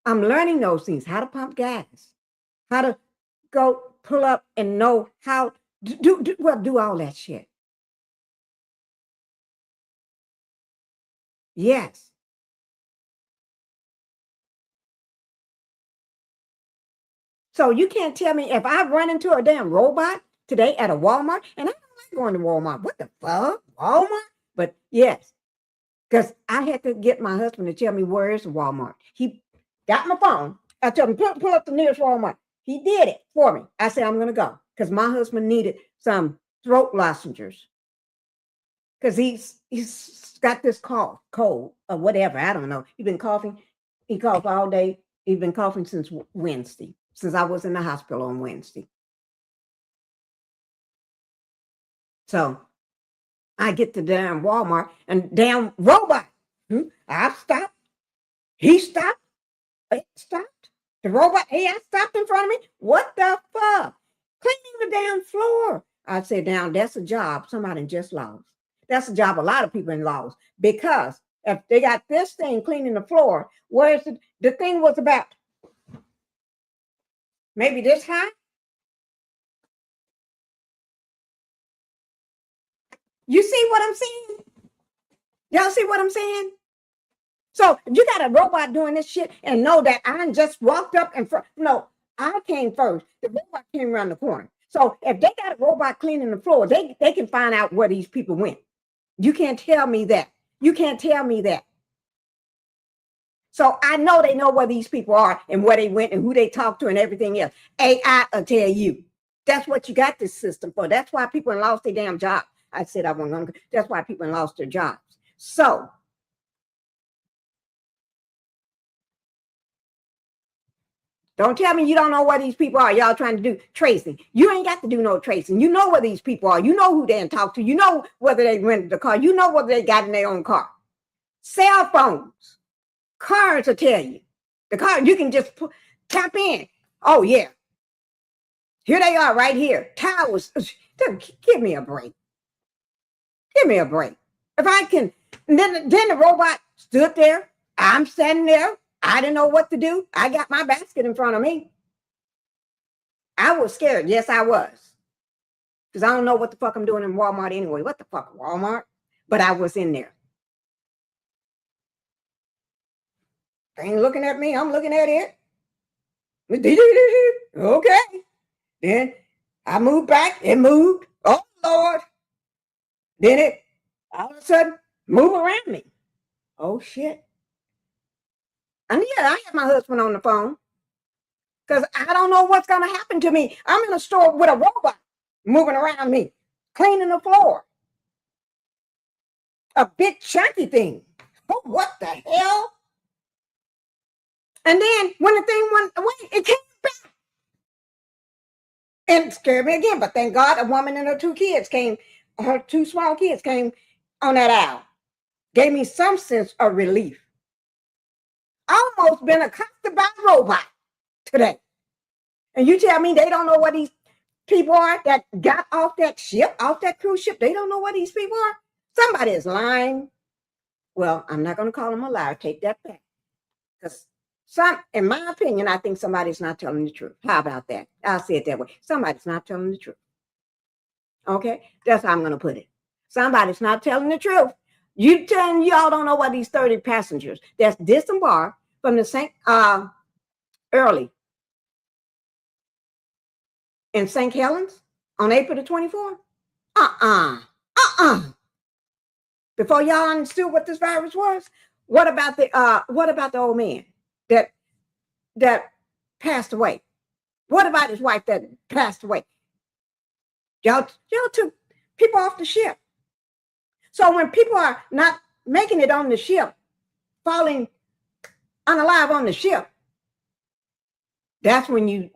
I'm learning those things, how to pump gas, how to go pull up and know how to do all that shit. Yes. So you can't tell me if I run into a damn robot today at a Walmart, and I don't like going to Walmart. What the fuck? Walmart? But yes, because I had to get my husband to tell me where is Walmart. He got my phone. I told him, pull up the nearest Walmart. He did it for me. I said, I'm going to go because my husband needed some throat lozenges because he's got this cold or whatever. I don't know. He's been coughing. He coughed all day. He's been coughing since Wednesday, since I was in the hospital on Wednesday. So I get to damn Walmart and damn robot. I stopped. He stopped. It stopped. The robot, hey, I stopped in front of me. What the fuck? Cleaning the damn floor. I said, now that's a job somebody just lost. That's a job a lot of people in lost, because if they got this thing cleaning the floor, where's the thing was about maybe this high? You see what I'm saying? Y'all see what I'm saying? So you got a robot doing this shit and know that I just walked up in front. No, I came first. The robot came around the corner. So if they got a robot cleaning the floor, they can find out where these people went. You can't tell me that. You can't tell me that. So I know they know where these people are and where they went and who they talked to and everything else. AI will tell you. That's what you got this system for. That's why people lost their damn job. I said I wasn't going to. That's why people lost their jobs. So don't tell me you don't know where these people are. Y'all trying to do tracing. You ain't got to do no tracing. You know where these people are. You know who they talk to. You know whether they rented the car. You know whether they got in their own car. Cell phones. Cars will tell you. The car, you can just tap in. Oh, yeah. Here they are right here. Towers. Give me a break. Give me a break. If I can, then the robot stood there. I'm standing there. I didn't know what to do. I got my basket in front of me. I was scared. Yes, I was. Because I don't know what the fuck I'm doing in Walmart anyway. What the fuck, Walmart? But I was in there. They ain't looking at me. I'm looking at it. Okay. Then I moved back. It moved. Oh, Lord. Then it all of a sudden move around me. Oh, shit. And yeah, I have my husband on the phone because I don't know what's going to happen to me. I'm in a store with a robot moving around me, cleaning the floor. A big chunky thing. Oh, what the hell? And then when the thing went away, it came back. And it scared me again. But thank God a woman and her two small kids came on that aisle. Gave me some sense of relief. Almost been accosted by a robot today. And you tell me they don't know what these people are that got off that ship, off that cruise ship. They don't know what these people are. Somebody is lying. Well, I'm not going to call them a liar. Take that back. Because in my opinion, I think somebody's not telling the truth. How about that? I'll say it that way. Somebody's not telling the truth. Okay? That's how I'm going to put it. Somebody's not telling the truth. You telling y'all don't know what these 30 passengers that's disembarked from the St. Early in St. Helens on April the 24th? Before y'all understood what this virus was, what about the old man that passed away? What about his wife that passed away? Y'all took people off the ship. So when people are not making it on the ship, falling unalive on the ship, that's when you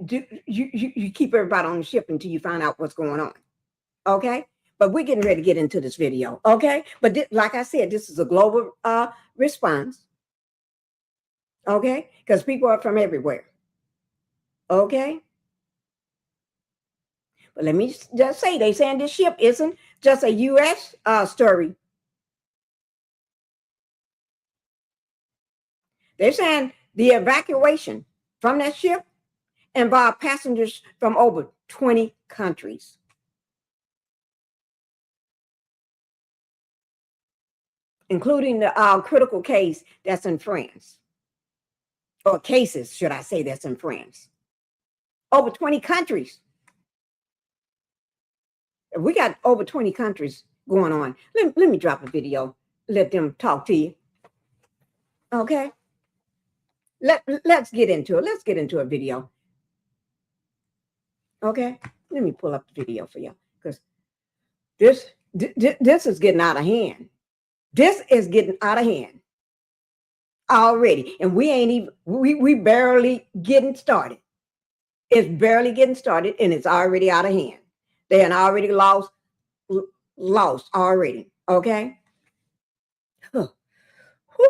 keep everybody on the ship until you find out what's going on. Okay? But we're getting ready to get into this video. Okay? But like I said, this is a global response. Okay? Because people are from everywhere. Okay? But let me just say, they saying this ship isn't just a U.S. Story. They're saying the evacuation from that ship involved passengers from over 20 countries. Including the critical case that's in France. Or cases, should I say, that's in France. Over 20 countries. We got over 20 countries going on. Let me drop a video. Let them talk to you. Okay? Let's get into it. Let's get into a video. Okay? Let me pull up the video for you. Because this is getting out of hand. This is getting out of hand already. And we ain't even, we barely getting started. It's barely getting started and it's already out of hand. They are already lost already. Okay? Oh,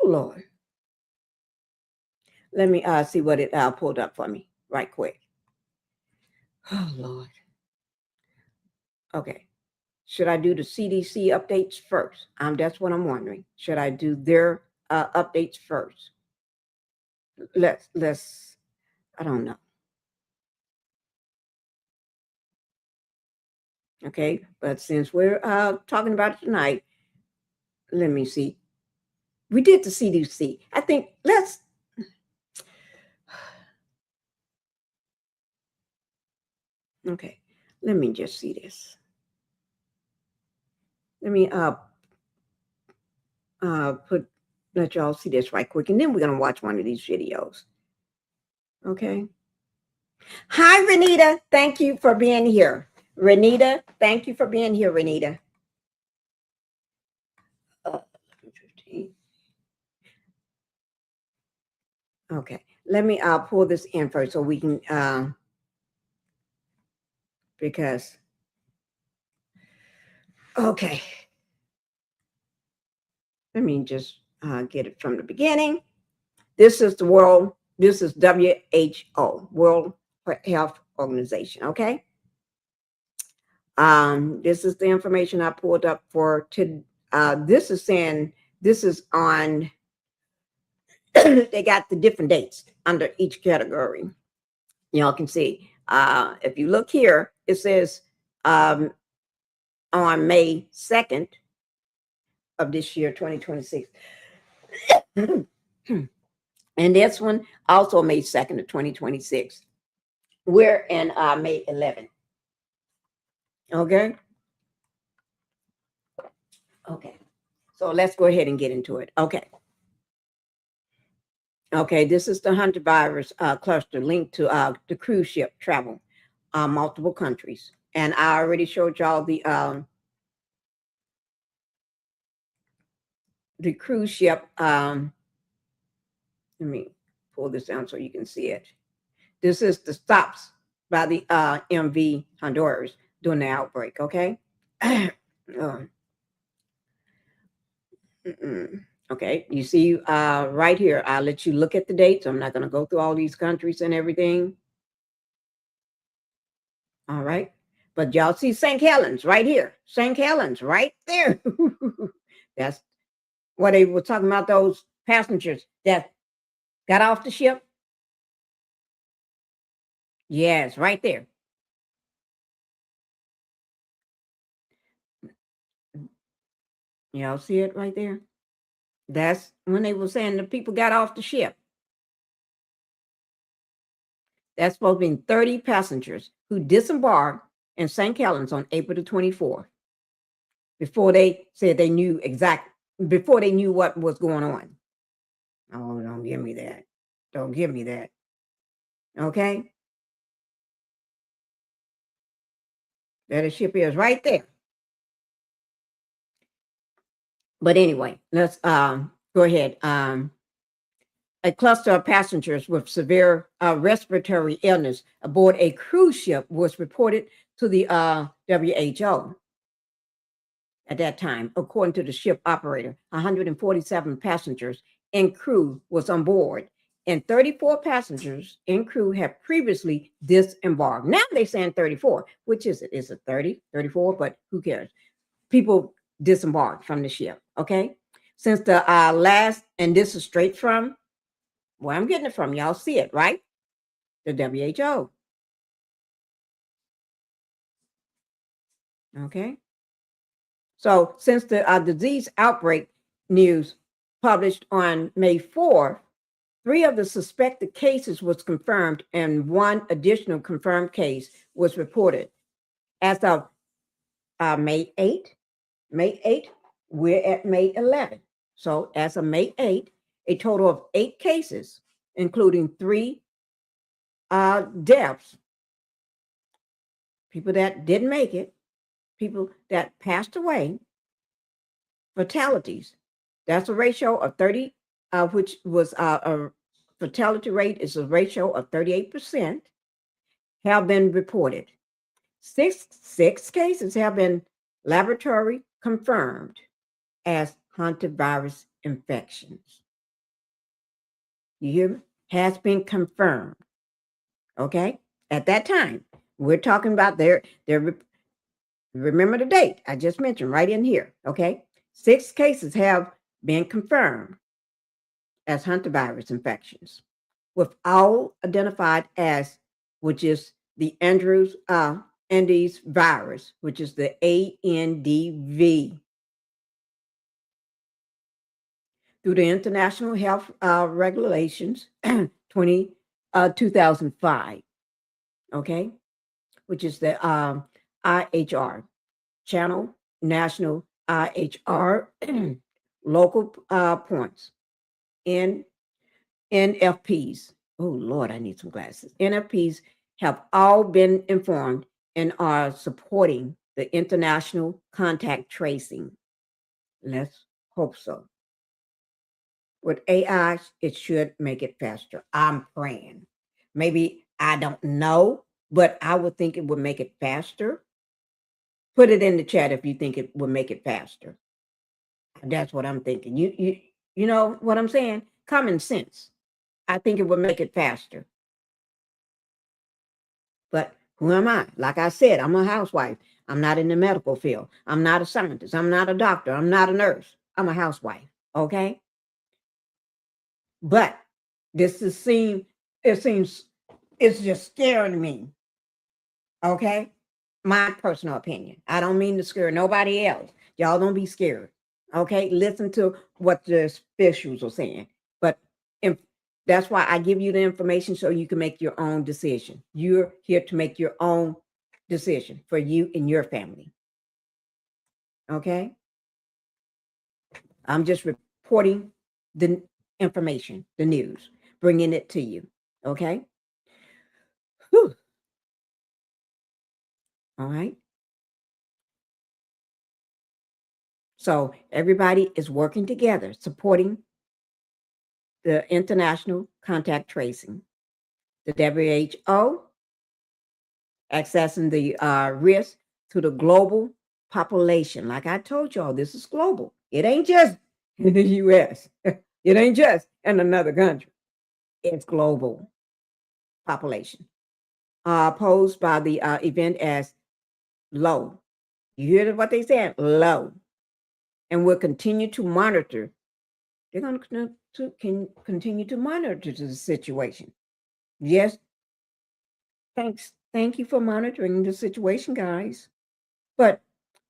Lord. Let me see what it pulled up for me right quick. Oh, Lord. Okay. Should I do the CDC updates first? That's what I'm wondering. Should I do their updates first? Let's, I don't know. Okay, but since we're talking about it tonight, let me see. We did the CDC. I think Okay, let me just see this. Let me put let y'all see this right quick, and then we're gonna watch one of these videos. Okay. Hi, Renita. Thank you for being here. Renita, thank you for being here, Renita. Uh, 15. Okay, let me pull this in first so we can because okay. Let me just get it from the beginning. This is the world. This is WHO, World Health Organization. Okay. This is the information I pulled up for to. This is saying this is on. They got the different dates under each category. Y'all can see. If you look here, it says on May 2nd of this year, 2026. And this one also May 2nd of 2026. We're in May 11th. Okay. Okay. So let's go ahead and get into it. Okay. Okay. This is the Hantavirus cluster linked to the cruise ship travel, multiple countries. And I already showed y'all the cruise ship. Let me pull this down so you can see it. This is the stops by the MV Honduras during the outbreak. Okay. Okay, you see right here, I'll let you look at the dates. I'm not going to go through all these countries and everything. All right, but y'all see St. Helens right here. St. Helens right there. That's what they were talking about, those passengers that got off the ship. Yes, right there. Y'all see it right there? That's when they were saying the people got off the ship. That's supposed to be 30 passengers who disembarked in St. Helens on April the 24th. Before they said they knew before they knew what was going on. Oh, don't give me that. Don't give me that. Okay. There the ship is right there. But anyway, let's go ahead. A cluster of passengers with severe respiratory illness aboard a cruise ship was reported to the WHO at that time. According to the ship operator, 147 passengers and crew was on board, and 34 passengers and crew have previously disembarked. Now they're saying 34. Which is it? Is it 30, 34? But who cares? People disembarked from the ship. Okay. Since the last, and this is straight from where I'm getting it from. Y'all see it, right? The WHO. Okay. So since the disease outbreak news published on May 4th, 3 of the suspected cases was confirmed and 1 additional confirmed case was reported. As of May 8th, we're at May 11th. So as of May 8th, a total of 8 cases, including 3 deaths, people that didn't make it, people that passed away, fatalities. That's a ratio of 30, which was a fatality rate is a ratio of 38%, have been reported. Six cases have been laboratory confirmed as hantavirus infections. You hear me? Has been confirmed. Okay? At that time, we're talking about their remember the date I just mentioned right in here. Okay? 6 cases have been confirmed as hantavirus infections, with all identified as, which is the Andes virus, which is the ANDV. Through the International Health Regulations 2005. Okay. which is the IHR, Channel National IHR local points, N NFPs. Oh Lord, I need some glasses. NFPs have all been informed and are supporting the international contact tracing. Let's hope so. With AI, it should make it faster. I'm praying. Maybe I don't know, but I would think it would make it faster. Put it in the chat if you think it would make it faster. That's what I'm thinking. You know what I'm saying? Common sense. I think it would make it faster. But who am I? Like I said, I'm a housewife. I'm not in the medical field. I'm not a scientist. I'm not a doctor. I'm not a nurse. I'm a housewife. Okay. But this is it's just scaring me. Okay. My personal opinion. I don't mean to scare nobody else. Y'all don't be scared. Okay. Listen to what the officials are saying. But if that's why I give you the information so you can make your own decision. You're here to make your own decision for you and your family. Okay. I'm just reporting the information, the news, bringing it to you. Okay. Whew. All right. So everybody is working together, supporting the international contact tracing, the WHO, accessing the risk to the global population. Like I told y'all, this is global. It ain't just in the US. It ain't just in another country. It's global population. Posed by the event as low. You hear what they said? Low. And we'll continue to monitor. They're going to continue to monitor the situation. Yes. Thanks. Thank you for monitoring the situation, guys. But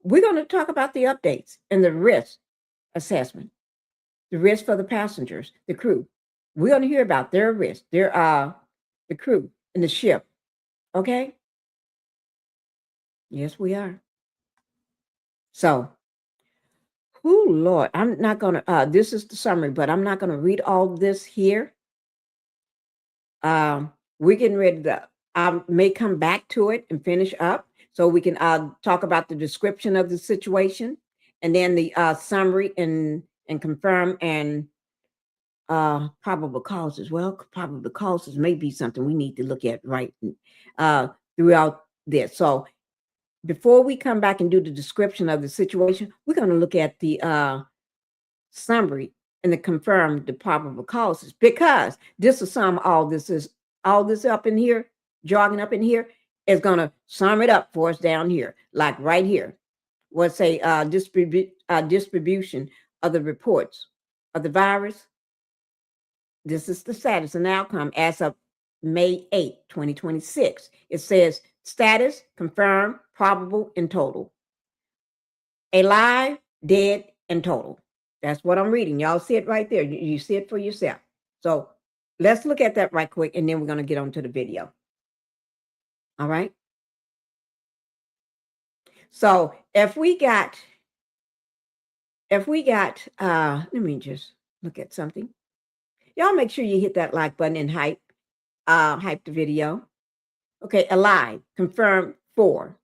we're going to talk about the updates and the risk assessment, the risk for the passengers, the crew. We're going to hear about their risk, the crew and the ship. Okay? Yes, we are. So, oh Lord, I'm not going to, this is the summary, but I'm not going to read all this here. We're getting ready to, I may come back to it and finish up so we can talk about the description of the situation and then the summary and confirm and probable causes. Well, probable causes may be something we need to look at right throughout this. So before we come back and do the description of the situation, we're going to look at the summary and the confirm the probable causes, because this will sum all this up in here, jogging up in here, is going to sum it up for us down here, like right here. What's say distribution of the reports of the virus. This is the status and outcome as of May 8, 2026. It says status, confirmed, probable, and total. Alive, dead, and total. That's what I'm reading. Y'all see it right there. You see it for yourself. So let's look at that right quick, and then we're going to get on to the video. All right. So if we got, let me just look at something. Y'all make sure you hit that like button and hype the video. Okay, alive, confirmed 4.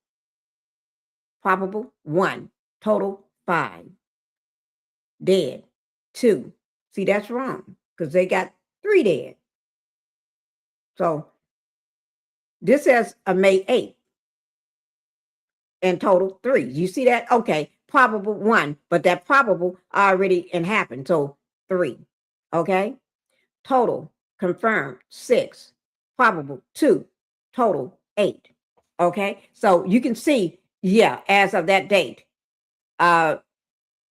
Probable 1. Total 5. Dead 2. See, that's wrong because they got 3 dead. So this says a May 8th and total 3. You see that? Okay, probable 1, but that probable already happened. So 3. Okay. Total confirmed 6. Probable 2. Total 8. Okay. So you can see, yeah, as of that date,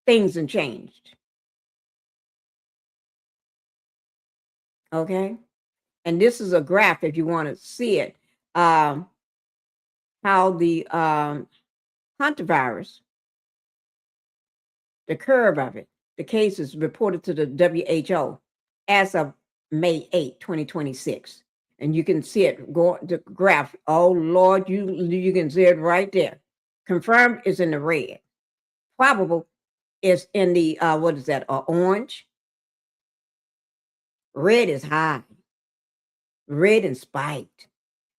things have changed. Okay. And this is a graph if you want to see it. How the hantavirus, the curve of it, the cases reported to the WHO as of May 8, 2026. And you can see it go the graph. Oh Lord, you can see it right there. Confirmed is in the red. Probable is in the what is that? Orange. Red is high. Red and spiked.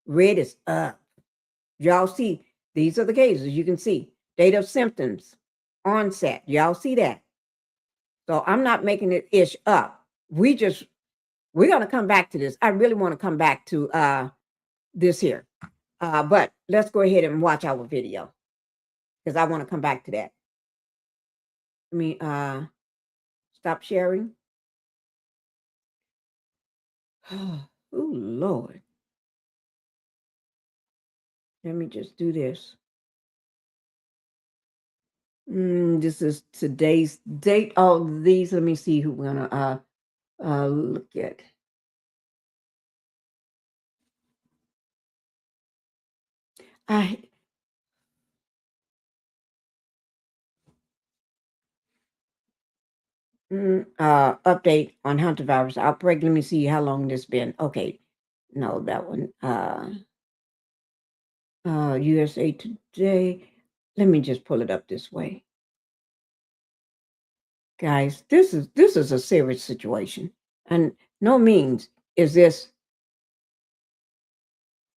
Red is up. Y'all see, these are the cases. You can see date of symptoms, onset. Y'all see that? So I'm not making it ish up. We're going to come back to this. I really want to come back to this here. But let's go ahead and watch our video because I want to come back to that. Let me stop sharing. Oh, Lord. Let me just do this. This is today's date. All these, let me see who we're going to look at. Update on Hantavirus Outbreak. Let me see how long this been. Okay. No, that one. USA Today. Let me just pull it up this way. Guys, this is a serious situation. And no means is this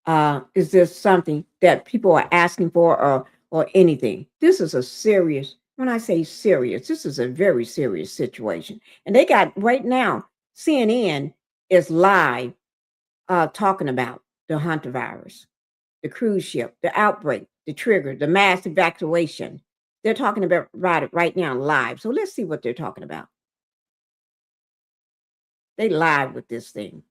something that people are asking for or anything. This is a serious, when I say serious, this is a very serious situation. And they got right now, CNN is live talking about the hantavirus, the cruise ship, the outbreak, the trigger, the mass evacuation. They're talking about it right now live. So let's see what they're talking about. They live with this thing.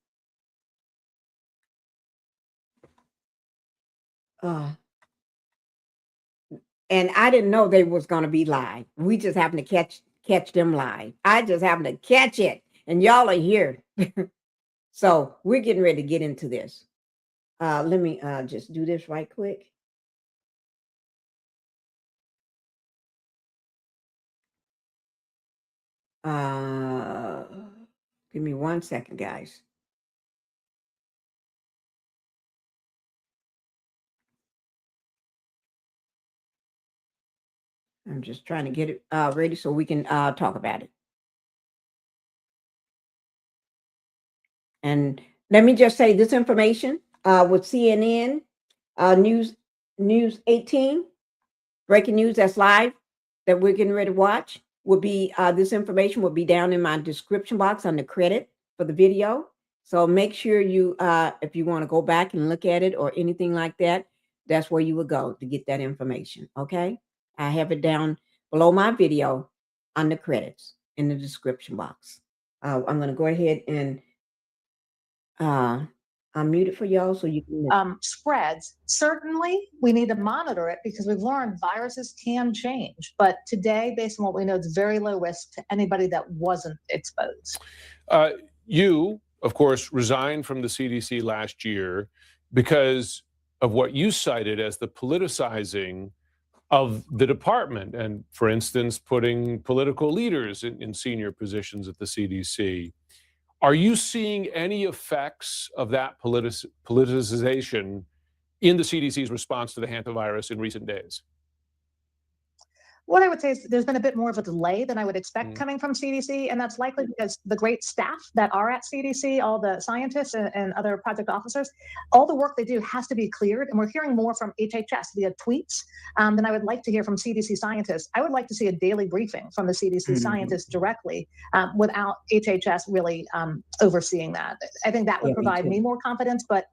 And I didn't know they was going to be live. We just happened to catch them live. I just happened to catch it, and y'all are here. So we're getting ready to get into this. Let me just do this right quick. Give me 1 second, guys. I'm just trying to get it ready so we can talk about it. And let me just say this information with CNN News 18, breaking news that's live that we're getting ready to watch will be this information will be down in my description box on the credit for the video. So make sure you, if you want to go back and look at it or anything like that, that's where you would go to get that information. Okay. I have it down below my video on the credits in the description box. I'm going to go ahead and unmute it for y'all so you can spreads. Certainly, we need to monitor it because we've learned viruses can change. But today, based on what we know, it's very low risk to anybody that wasn't exposed. You, of course, resigned from the CDC last year because of what you cited as the politicizing of the department and, for instance, putting political leaders in senior positions at the CDC. Are you seeing any effects of that politicization in the CDC's response to the hantavirus in recent days? What I would say is there's been a bit more of a delay than I would expect coming from CDC, and that's likely because the great staff that are at CDC, all the scientists and other project officers, all the work they do has to be cleared, and we're hearing more from HHS via tweets than I would like to hear from CDC scientists. I would like to see a daily briefing from the CDC scientists directly without HHS really overseeing that. I think that would provide me more confidence, but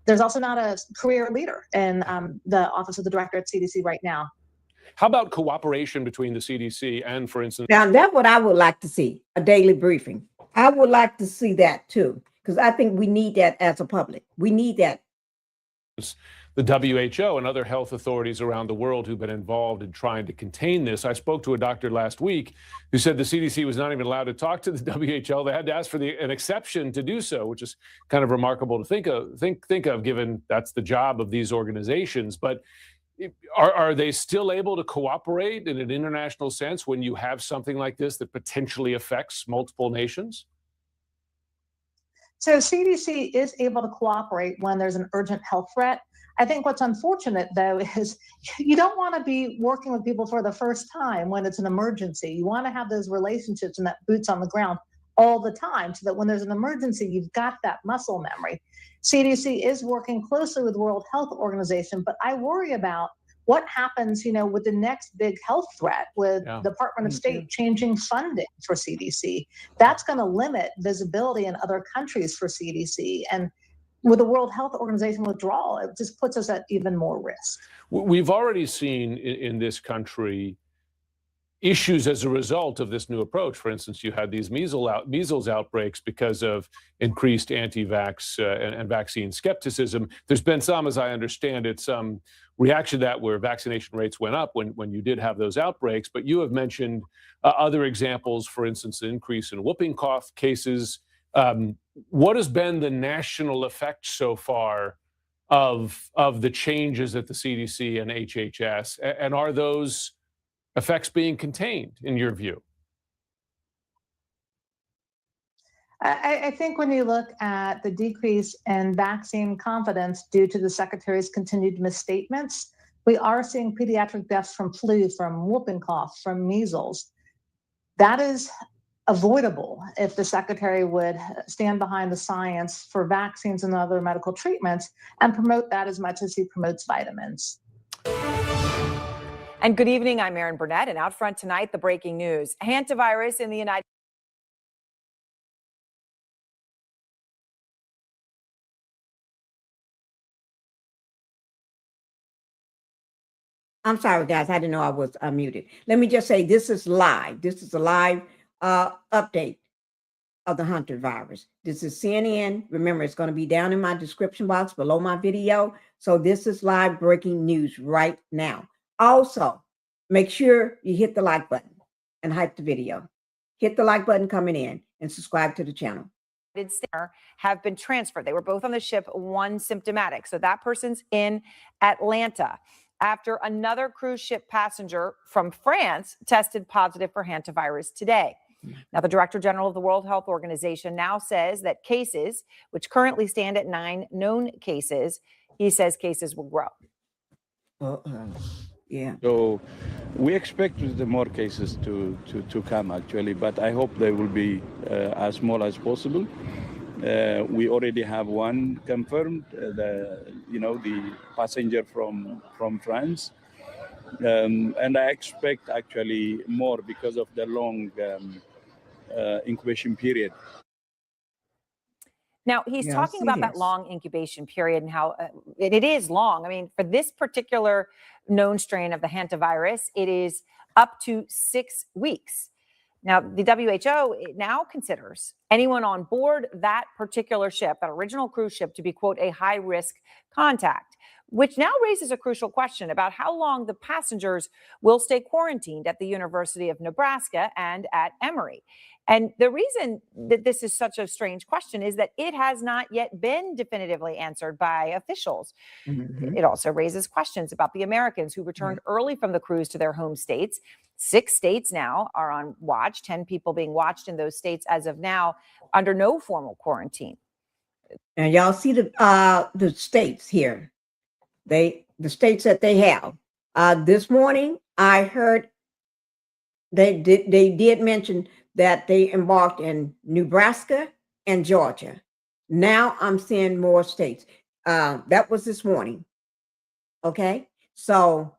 there's also not a career leader in the Office of the Director at CDC right now. How about cooperation between the CDC and, for instance... Now, that's what I would like to see, a daily briefing. I would like to see that, too, because I think we need that as a public. We need that. The WHO and other health authorities around the world who've been involved in trying to contain this. I spoke to a doctor last week who said the CDC was not even allowed to talk to the WHO. They had to ask for an exception to do so, which is kind of remarkable to think of, given that's the job of these organizations. But are they still able to cooperate in an international sense when you have something like this that potentially affects multiple nations? So CDC is able to cooperate when there's an urgent health threat. I think what's unfortunate, though, is you don't want to be working with people for the first time when it's an emergency. You want to have those relationships and that boots on the ground all the time so that when there's an emergency, you've got that muscle memory. CDC is working closely with the World Health Organization, but I worry about what happens, with the next big health threat, with the Department of State changing funding for CDC. That's going to limit visibility in other countries for CDC. And with the World Health Organization withdrawal, it just puts us at even more risk. We've already seen in this country issues as a result of this new approach. For instance, you had these measles outbreaks because of increased anti-vax and vaccine skepticism. There's been some, as I understand it, some reaction to that where vaccination rates went up when you did have those outbreaks. But you have mentioned other examples, for instance, the increase in whooping cough cases. What has been the national effect so far of the changes at the CDC and HHS? And are those effects being contained, in your view? I think when you look at the decrease in vaccine confidence due to the Secretary's continued misstatements, we are seeing pediatric deaths from flu, from whooping cough, from measles. That is avoidable if the Secretary would stand behind the science for vaccines and other medical treatments and promote that as much as he promotes vitamins. And good evening, I'm Erin Burnett, and out front tonight, the breaking news. Hantavirus in the United I'm sorry, guys. I didn't know I was muted. Let me just say this is live. This is a live update of the Hantavirus. This is CNN. Remember, it's going to be down in my description box below my video. So this is live breaking news right now. Also, make sure you hit the like button and hype the video. Hit the like button coming in and subscribe to the channel. Have been transferred. They were both on the ship, one symptomatic. So that person's in Atlanta after another cruise ship passenger from France tested positive for hantavirus today. Now, the Director General of the World Health Organization now says that cases, which currently stand at 9 known cases, he says cases will grow. Yeah. So we expect the more cases to come actually, but I hope they will be as small as possible. We already have one confirmed, the passenger from France, and I expect actually more because of the long incubation period. Now, he's talking about that long incubation period and how it is long. I mean, for this particular known strain of the hantavirus, it is up to 6 weeks. Now, the WHO now considers anyone on board that particular ship, that original cruise ship, to be, quote, a high-risk contact, which now raises a crucial question about how long the passengers will stay quarantined at the University of Nebraska and at Emory. And the reason that this is such a strange question is that it has not yet been definitively answered by officials. It also raises questions about the Americans who returned early from the cruise to their home states. 6 states now are on watch, 10 people being watched in those states as of now under no formal quarantine. And y'all see the states here. The states that they have. This morning, I heard they did mention that they embarked in Nebraska and Georgia. Now I'm seeing more states. That was this morning. Okay, so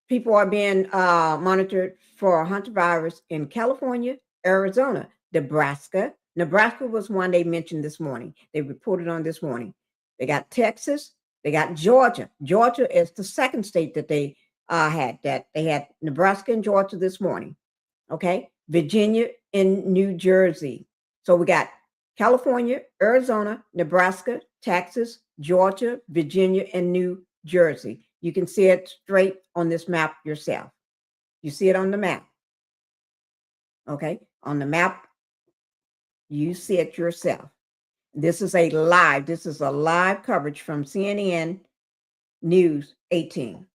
people are being monitored for hantavirus in California, Arizona, Nebraska. Nebraska was one they mentioned this morning. They reported on this morning. They got Texas. They got Georgia. Georgia is the second state that they had. That they had Nebraska and Georgia this morning. Okay, Virginia and New Jersey. So we got California, Arizona, Nebraska, Texas, Georgia, Virginia, and New Jersey. You can see it straight on this map yourself. You see it on the map. Okay, on the map, you see it yourself. This is a live coverage from CNN News 18.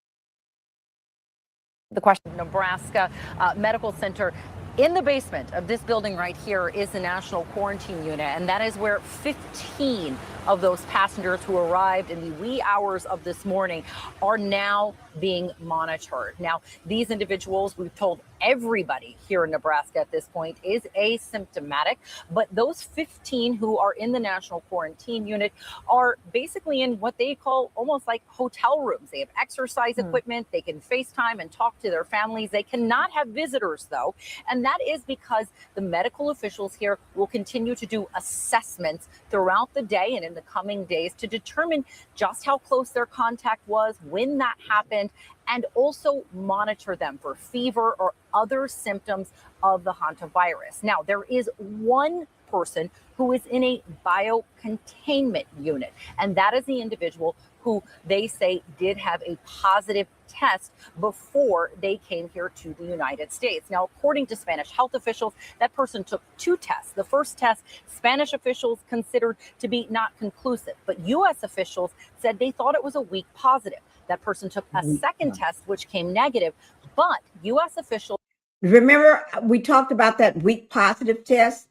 The question, Nebraska Medical Center In the basement of this building right here is the National Quarantine Unit, and that is where 15 of those passengers who arrived in the wee hours of this morning are now being monitored. Now, these individuals, we've told everybody here in Nebraska at this point, is asymptomatic, but those 15 who are in the National Quarantine Unit are basically in what they call almost like hotel rooms. They have exercise equipment, they can FaceTime and talk to their families. They cannot have visitors, though, and that is because the medical officials here will continue to do assessments throughout the day and in the coming days to determine just how close their contact was, when that happened, and also monitor them for fever or other symptoms of the hantavirus. Now, there is one person who is in a biocontainment unit, and that is the individual who they say did have a positive test before they came here to the United States. Now, according to Spanish health officials, that person took 2 tests. The first test, Spanish officials considered to be not conclusive, but U.S. officials said they thought it was a weak positive. That person took a second test, which came negative, but U.S. officials. Remember, we talked about that weak positive test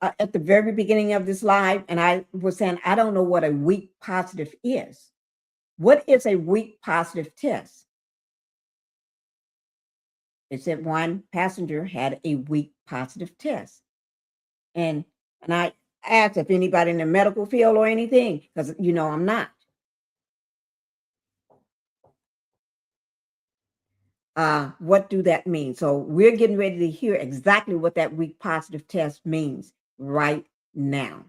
at the very beginning of this live, and I was saying, I don't know what a weak positive is. What is a weak positive test? It said one passenger had a weak positive test. And I asked if anybody in the medical field or anything, because you know I'm not. What do that mean? So we're getting ready to hear exactly what that weak positive test means right now.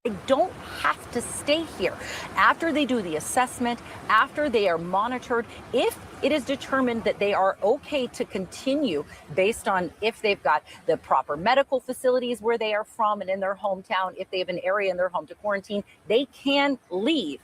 They don't have to stay here. After they do the assessment, after they are monitored, if it is determined that they are okay to continue based on if they've got the proper medical facilities where they are from and in their hometown, if they have an area in their home to quarantine, they can leave.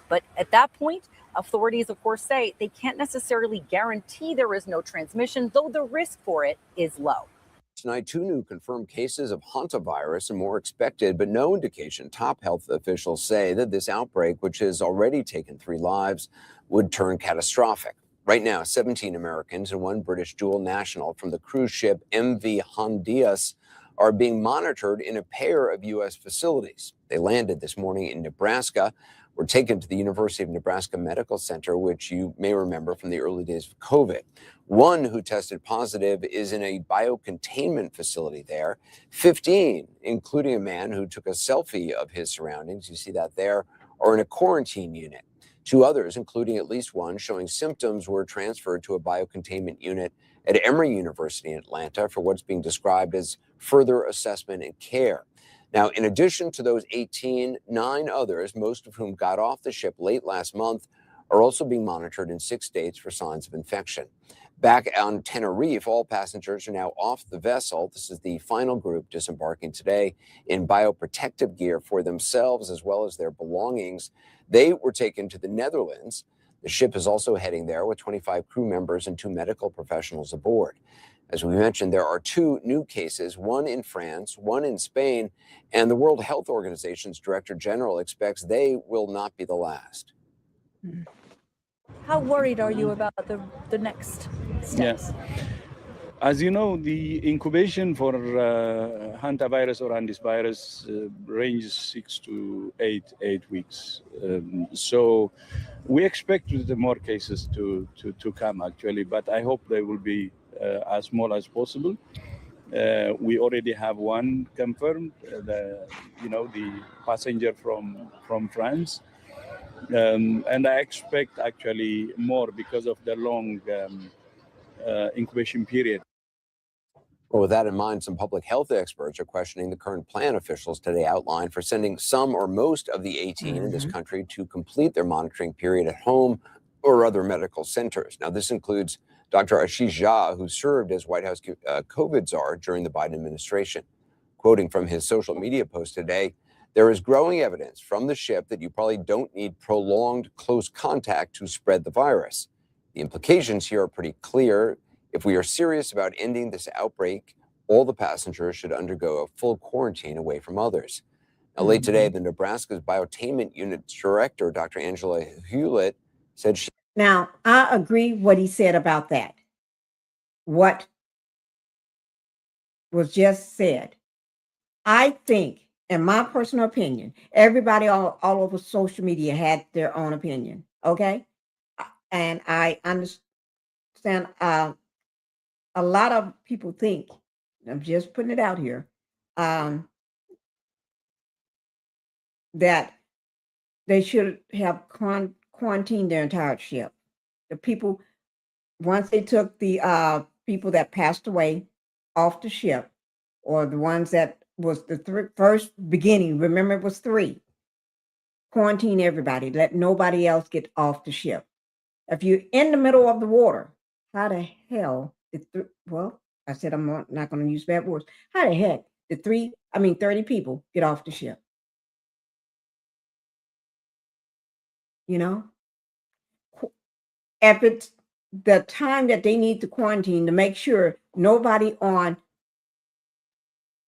But at that point, authorities, of course, say they can't necessarily guarantee there is no transmission, though the risk for it is low. Tonight, 2 new confirmed cases of hantavirus and more expected, but no indication. Top health officials say that this outbreak, which has already taken 3 lives, would turn catastrophic. Right now, 17 Americans and 1 British dual national from the cruise ship MV Hondias are being monitored in a pair of U.S. facilities. They landed this morning in Nebraska, were taken to the University of Nebraska Medical Center, which you may remember from the early days of COVID. One who tested positive is in a biocontainment facility there. 15, including a man who took a selfie of his surroundings, you see that there, are in a quarantine unit. 2 others, including at least one showing symptoms, were transferred to a biocontainment unit at Emory University in Atlanta for what's being described as further assessment and care. Now, in addition to those 18, 9 others, most of whom got off the ship late last month, are also being monitored in 6 states for signs of infection. Back on Tenerife, all passengers are now off the vessel. This is the final group disembarking today in bioprotective gear for themselves as well as their belongings. They were taken to the Netherlands. The ship is also heading there with 25 crew members and 2 medical professionals aboard. As we mentioned, there are 2 new cases, one in France, one in Spain, and the World Health Organization's Director General expects they will not be the last. How worried are you about the next steps? Yeah. As you know, the incubation for hantavirus or this virus ranges 6 to 8 weeks. So we expect the more cases to come actually, but I hope they will be as small as possible. We already have one confirmed, the passenger from France, and I expect actually more because of the long incubation period. Well, with that in mind, some public health experts are questioning the current plan officials today outlined for sending some or most of the 18 in this country to complete their monitoring period at home or other medical centers. Now, this includes Dr. Ashish Jha, who served as White House COVID czar during the Biden administration. Quoting from his social media post today, there is growing evidence from the ship that you probably don't need prolonged close contact to spread the virus. The implications here are pretty clear. If we are serious about ending this outbreak, all the passengers should undergo a full quarantine away from others. Now, late today, the Nebraska's Biotainment Unit Director, Dr. Angela Hewlett, said she... Now, I agree what he said about that. What was just said. I think, in my personal opinion, everybody all over social media had their own opinion. Okay. And I understand a lot of people think, I'm just putting it out here, that they should have quarantined their entire ship. The people, once they took the people that passed away off the ship, or the ones that was the first beginning, remember it was 3, quarantine everybody, let nobody else get off the ship. If you're in the middle of the water, how the hell did well, I said I'm not going to use bad words. How the heck did 30 people get off the ship? You know, if it's the time that they need to quarantine to make sure nobody on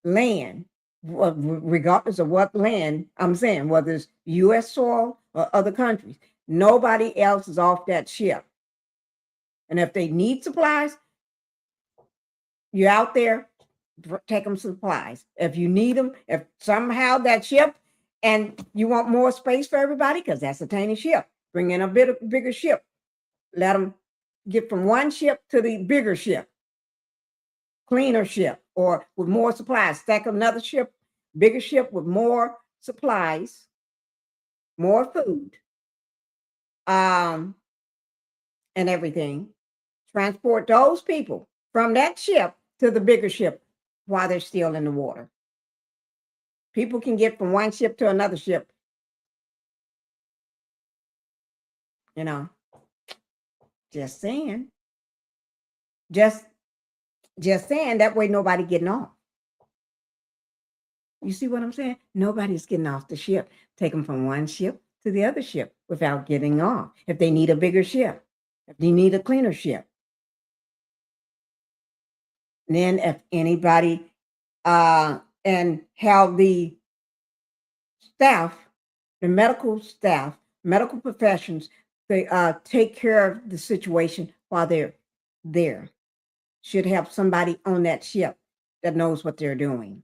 land, regardless of what land I'm saying, whether it's U.S. soil or other countries, nobody else is off that ship. And if they need supplies, you're out there, take them supplies. If you need them, if somehow that ship, and you want more space for everybody, because that's a tiny ship, bring in a bigger ship. Let them get from one ship to the bigger ship, cleaner ship, or with more supplies. Stack another ship, bigger ship with more supplies, more food, and everything. Transport those people from that ship to the bigger ship while they're still in the water. People can get from one ship to another ship. You know, just saying. Just saying, that way nobody getting off. You see what I'm saying? Nobody's getting off the ship. Take them from one ship to the other ship without getting off. If they need a bigger ship, if they need a cleaner ship. And then if anybody, and how the staff, the medical staff, medical professions, they take care of the situation while they're there. Should have somebody on that ship that knows what they're doing.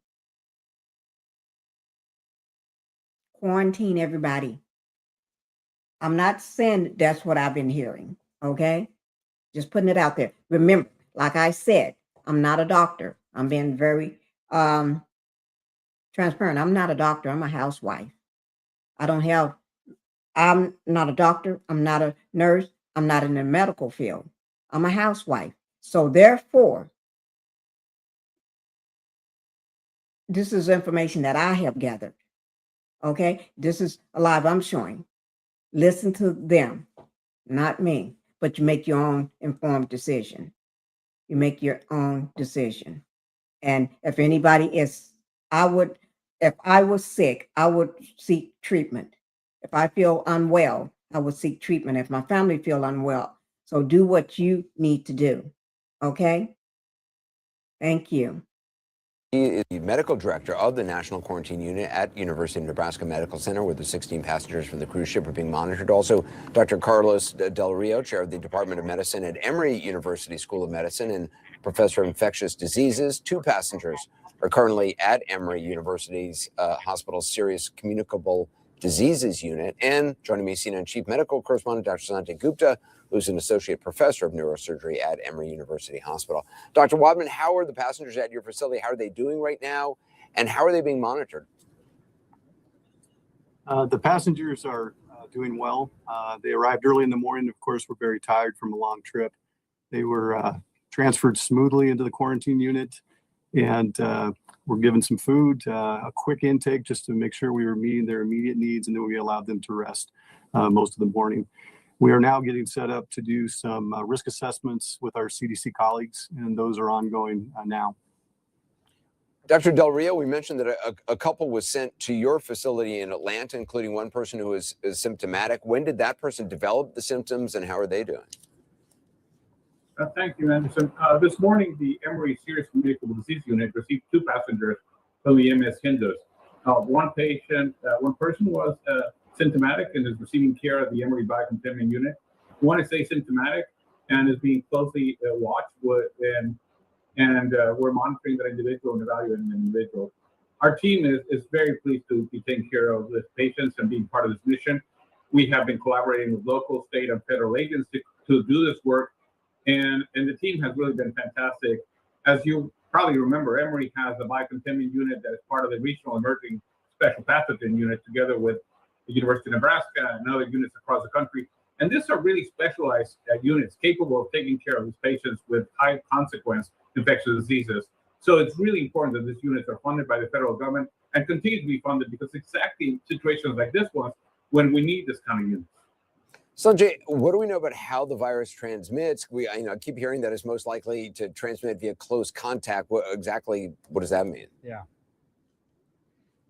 Quarantine everybody. I'm not saying that's what I've been hearing, okay? Just putting it out there. Remember, like I said, I'm not a doctor. I'm being very transparent. I'm not a doctor. I'm a housewife. I'm not a doctor. I'm not a nurse. I'm not in the medical field. I'm a housewife. So therefore, this is information that I have gathered. Okay? This is a live I'm showing. Listen to them, not me, but you make your own informed decision. You make your own decision. And if anybody is, if I was sick, I would seek treatment. If I feel unwell, I would seek treatment. If my family feel unwell. So do what you need to do. Okay? Thank you. He is the medical director of the National Quarantine Unit at University of Nebraska Medical Center, where the 16 passengers from the cruise ship are being monitored. Also, Dr. Carlos Del Rio, chair of the Department of Medicine at Emory University School of Medicine and professor of infectious diseases. 2 passengers are currently at Emory University's Hospital Serious Communicable Diseases Unit. And joining me, CNN Chief Medical Correspondent Dr. Sanjay Gupta, who's an associate professor of neurosurgery at Emory University Hospital. Dr. Wadman, how are the passengers at your facility? How are they doing right now? And how are they being monitored? The passengers are doing well. They arrived early in the morning. Of course, we're very tired from a long trip. They were transferred smoothly into the quarantine unit and were given some food, a quick intake just to make sure we were meeting their immediate needs, and then we allowed them to rest most of the morning. We are now getting set up to do some risk assessments with our CDC colleagues, and those are ongoing now. Dr. Del Rio, we mentioned that a couple was sent to your facility in Atlanta, including one person who is symptomatic. When did that person develop the symptoms, and how are they doing? Thank you, Anderson. This morning, the Emory Serious Communicable Disease Unit received 2 passengers from the MS Hindus. One person was symptomatic and is receiving care at the Emory Biocontainment Unit. One is asymptomatic and is being closely watched, and and we're monitoring that individual and evaluating the individual. Our team is very pleased to be taking care of this patients and being part of this mission. We have been collaborating with local, state, and federal agencies to do this work, and the team has really been fantastic. As you probably remember, Emory has a biocontainment unit that is part of the regional emerging special pathogen unit, together with the University of Nebraska and other units across the country. And these are really specialized units capable of taking care of these patients with high consequence infectious diseases. So it's really important that these units are funded by the federal government and continue to be funded, because exactly in situations like this one, when we need this kind of units. Sanjay, what do we know about how the virus transmits? I keep hearing that it's most likely to transmit via close contact. What does that mean?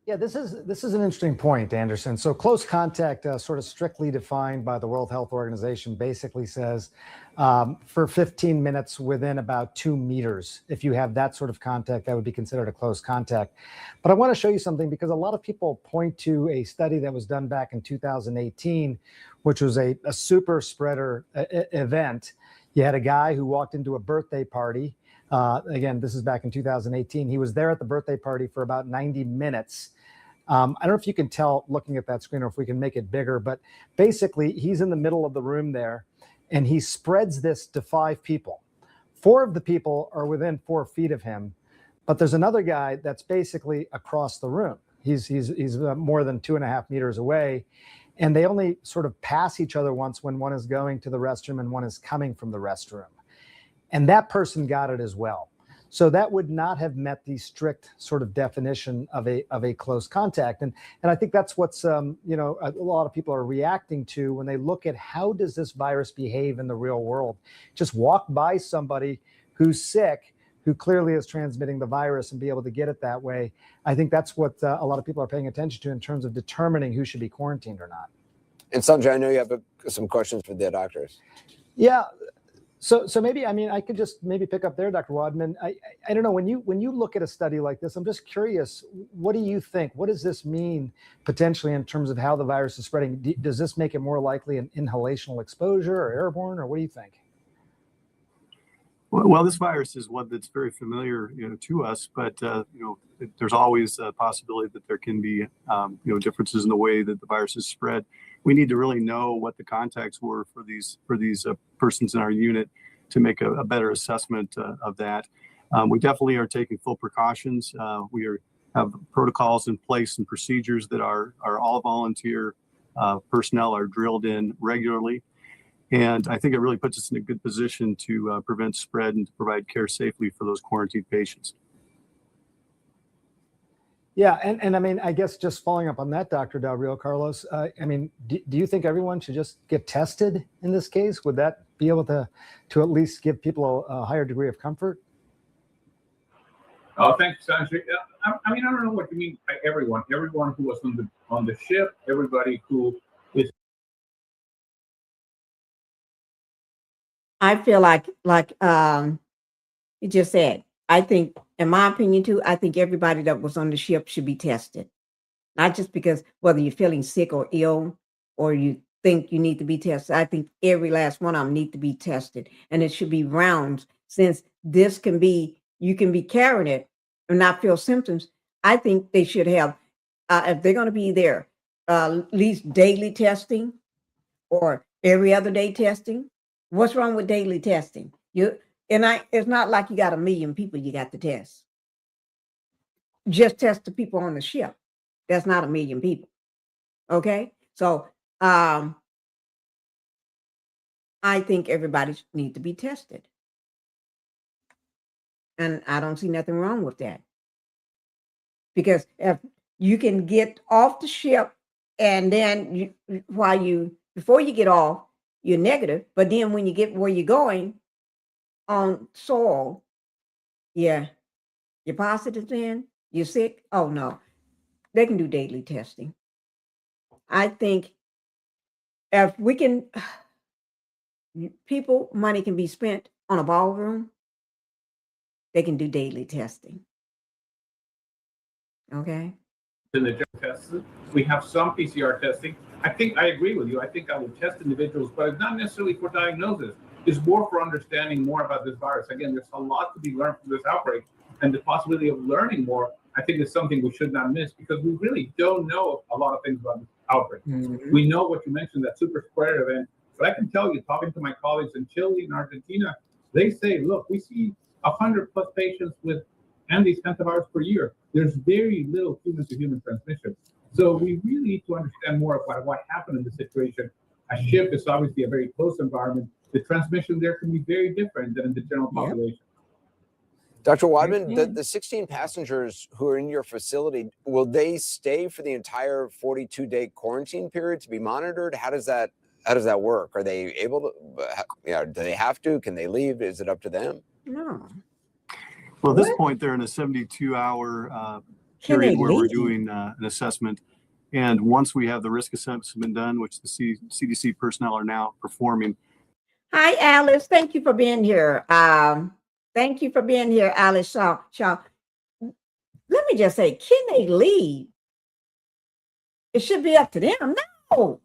Yeah, this is an interesting point, Anderson. So close contact, sort of strictly defined by the World Health Organization, basically says for 15 minutes within about 2 meters. If you have that sort of contact, that would be considered a close contact. But I want to show you something, because a lot of people point to a study that was done back in 2018, which was a super spreader event. You had a guy who walked into a birthday party. Again, this is back in 2018. He was there at the birthday party for about 90 minutes. I don't know if you can tell looking at that screen, or if we can make it bigger, but basically he's in the middle of the room there, and he spreads this to 5 people. 4 of the people are within 4 feet of him, but there's another guy that's basically across the room. He's more than 2.5 meters away, and they only sort of pass each other once when one is going to the restroom and one is coming from the restroom. And that person got it as well. So that would not have met the strict sort of definition of a close contact. And I think that's what's, a lot of people are reacting to when they look at how does this virus behave in the real world. Just walk by somebody who's sick, who clearly is transmitting the virus, and be able to get it that way. I think that's what a lot of people are paying attention to in terms of determining who should be quarantined or not. And Sanjay, I know you have some questions for the doctors. Yeah. So maybe, I could just maybe pick up there, Dr. Wadman. I don't know, when you look at a study like this, I'm just curious, what do you think? What does this mean potentially in terms of how the virus is spreading? Does this make it more likely an inhalational exposure or airborne, or what do you think? Well, this virus is one that's very familiar, to us, but there's always a possibility that there can be, differences in the way that the virus is spread. We need to really know what the contacts were for these persons in our unit to make a better assessment of that. We definitely are taking full precautions. We have protocols in place and procedures that are all volunteer personnel are drilled in regularly. And I think it really puts us in a good position to prevent spread and to provide care safely for those quarantined patients. Yeah, and I guess just following up on that, Dr. Del Rio, Carlos, do you think everyone should just get tested in this case? Would that be able to at least give people a higher degree of comfort? Oh, thanks, Sanjay. I don't know what you mean by everyone. Everyone who was on the ship, everybody who is. I feel like you just said, I think, in my opinion too, I think everybody that was on the ship should be tested. Not just because whether you're feeling sick or ill, or you think you need to be tested. I think every last one of them need to be tested. And it should be rounds, since this can be, you can be carrying it and not feel symptoms. I think they should have, if they're going to be there, at least daily testing or every other day testing. What's wrong with daily testing? It's not like you got 1 million people you got to test. Just test the people on the ship. That's not 1 million people. Okay? So I think everybody needs to be tested. And I don't see nothing wrong with that. Because if you can get off the ship and then before you get off, you're negative, but then when you get where you're going on soil, you're positive, then you're sick. Oh no, they can do daily testing. I think if we can, money can be spent on a ballroom, they can do daily testing. Okay. In the tests, we have some PCR testing. I agree with you. I think I would test individuals, but it's not necessarily for diagnosis. is more for understanding more about this virus. Again, there's a lot to be learned from this outbreak, and the possibility of learning more, I think, is something we should not miss, because we really don't know a lot of things about this outbreak. We know what you mentioned, that super spreader event, but I can tell you, talking to my colleagues in Chile and Argentina, they say, look, we see 100+ patients with Andes hantavirus per year. There's very little human-to-human transmission. So we really need to understand more about what happened in the situation. A ship is obviously a very close environment. The transmission there can be very different than in the general population. Dr. Weidman, the 16 passengers who are in your facility, will they stay for the entire 42-day quarantine period to be monitored? How does that work? Are they able to, do they have to? Can they leave? Is it up to them? No. Well, at this point, they're in a 72-hour period where we're doing an assessment. And once we have the risk assessment done, which the CDC personnel are now performing. Hi, Alice. Thank you for being here. Thank you for being here, Alice Shaw. Let me just say, can they leave? It should be up to them. No.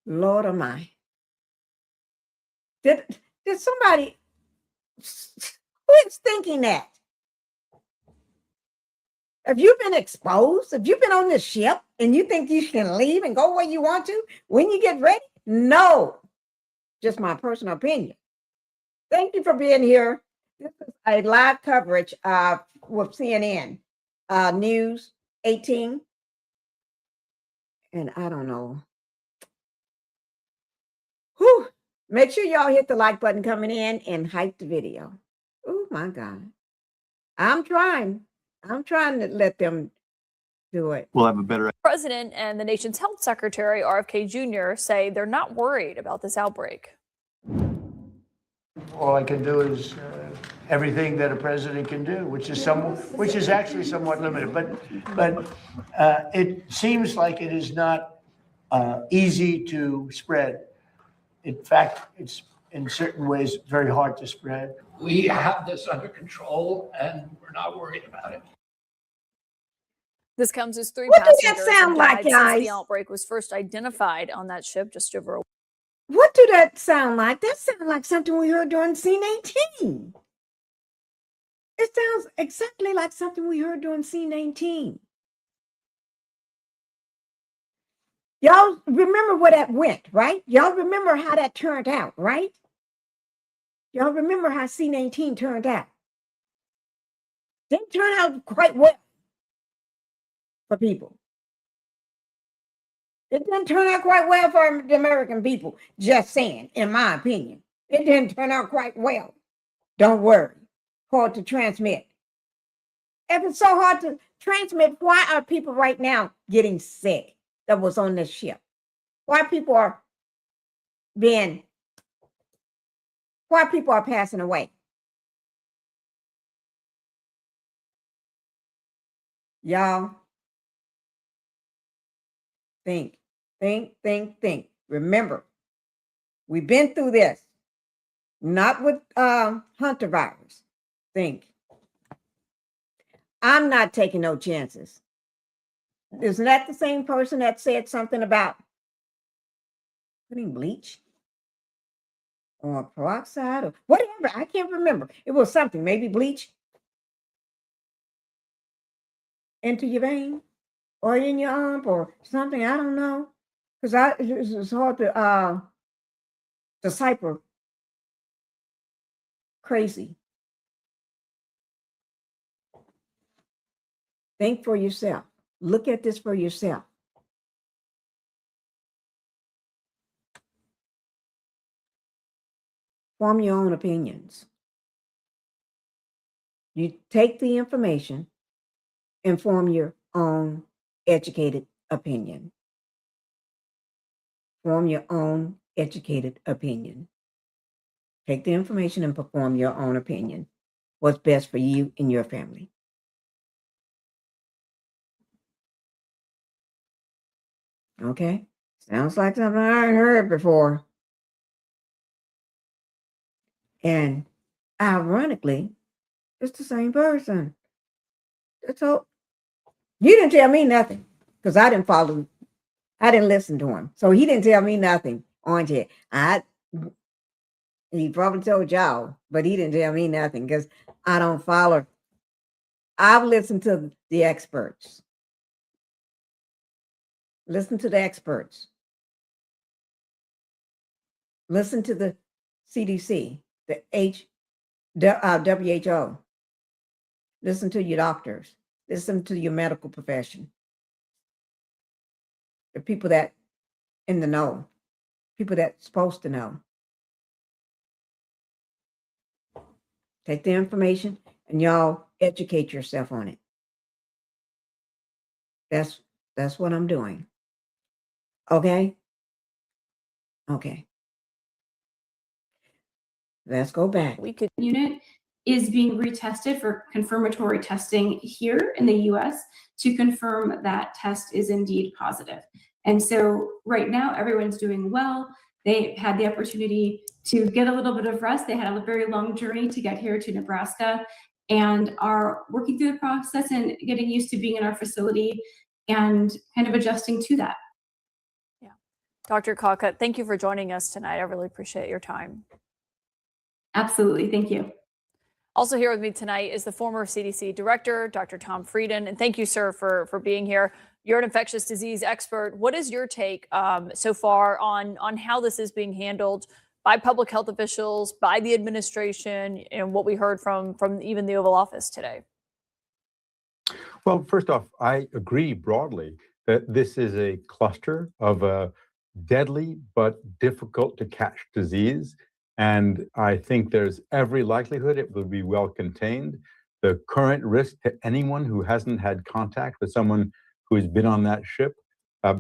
Lord of mine. Did somebody, who is thinking that? Have you been exposed? Have you been on the ship and you think you can leave and go where you want to when you get ready? No. Just my personal opinion. Thank you for being here. This is a live coverage with CNN News 18. And I don't know. Whew. Make sure y'all hit the like button coming in and hype the video. Oh my God. I'm trying to let them do it. We'll have a better. President and the nation's health secretary, RFK Jr., say they're not worried about this outbreak. All I can do is everything that a president can do, which is actually somewhat limited. But it seems like it is not easy to spread. In fact, it's in certain ways very hard to spread. We have this under control, and we're not worried about it. This comes as 3 What does passengers that sound like, died guys? since the outbreak was first identified on that ship just over a week. What do that sound like? That sounds like something we heard during Scene 18. It sounds exactly like something we heard during Scene 18. Y'all remember where that went, right? Y'all remember how that turned out, right? Y'all remember how Scene 18 turned out. Didn't turn out quite well for people. It didn't turn out quite well for the American people, just saying, in my opinion. It didn't turn out quite well. Don't worry. Hard to transmit. If it's so hard to transmit, why are people right now getting sick that was on this ship? Why people are passing away? Y'all, think. Remember, we've been through this. Not with Hantavirus. Think. I'm not taking no chances. Isn't that the same person that said something about putting bleach or peroxide or whatever? I can't remember. It was something, maybe bleach into your vein or in your arm or something. I don't know. Because it's hard to decipher. Crazy. Think for yourself. Look at this for yourself. Form your own opinions. You take the information and form your own educated opinion. Form your own educated opinion. Take the information and form your own opinion. What's best for you and your family. Okay? Sounds like something I heard before. And ironically, it's the same person. So you didn't tell me nothing because I didn't follow. I didn't listen to him. So he didn't tell me nothing on it. He probably told y'all, but he didn't tell me nothing because I don't follow. I've listened to the experts. Listen to the experts. Listen to the CDC, the WHO. Listen to your doctors. Listen to your medical profession. The people that in the know, people that's supposed to know. Take the information and y'all educate yourself on it. That's what I'm doing. Okay? Okay. Let's go back. Unit is being retested for confirmatory testing here in the US to confirm that test is indeed positive. And so right now, everyone's doing well. They had the opportunity to get a little bit of rest. They had a very long journey to get here to Nebraska and are working through the process and getting used to being in our facility and kind of adjusting to that. Yeah. Dr. Kaka, thank you for joining us tonight. I really appreciate your time. Absolutely. Thank you. Also here with me tonight is the former CDC director, Dr. Tom Frieden. And thank you, sir, for being here. You're an infectious disease expert. What is your take so far on how this is being handled by public health officials, by the administration, and what we heard from even the Oval Office today? Well, first off, I agree broadly that this is a cluster of a deadly but difficult to catch disease. And I think there's every likelihood it will be well contained. The current risk to anyone who hasn't had contact with someone who's been on that ship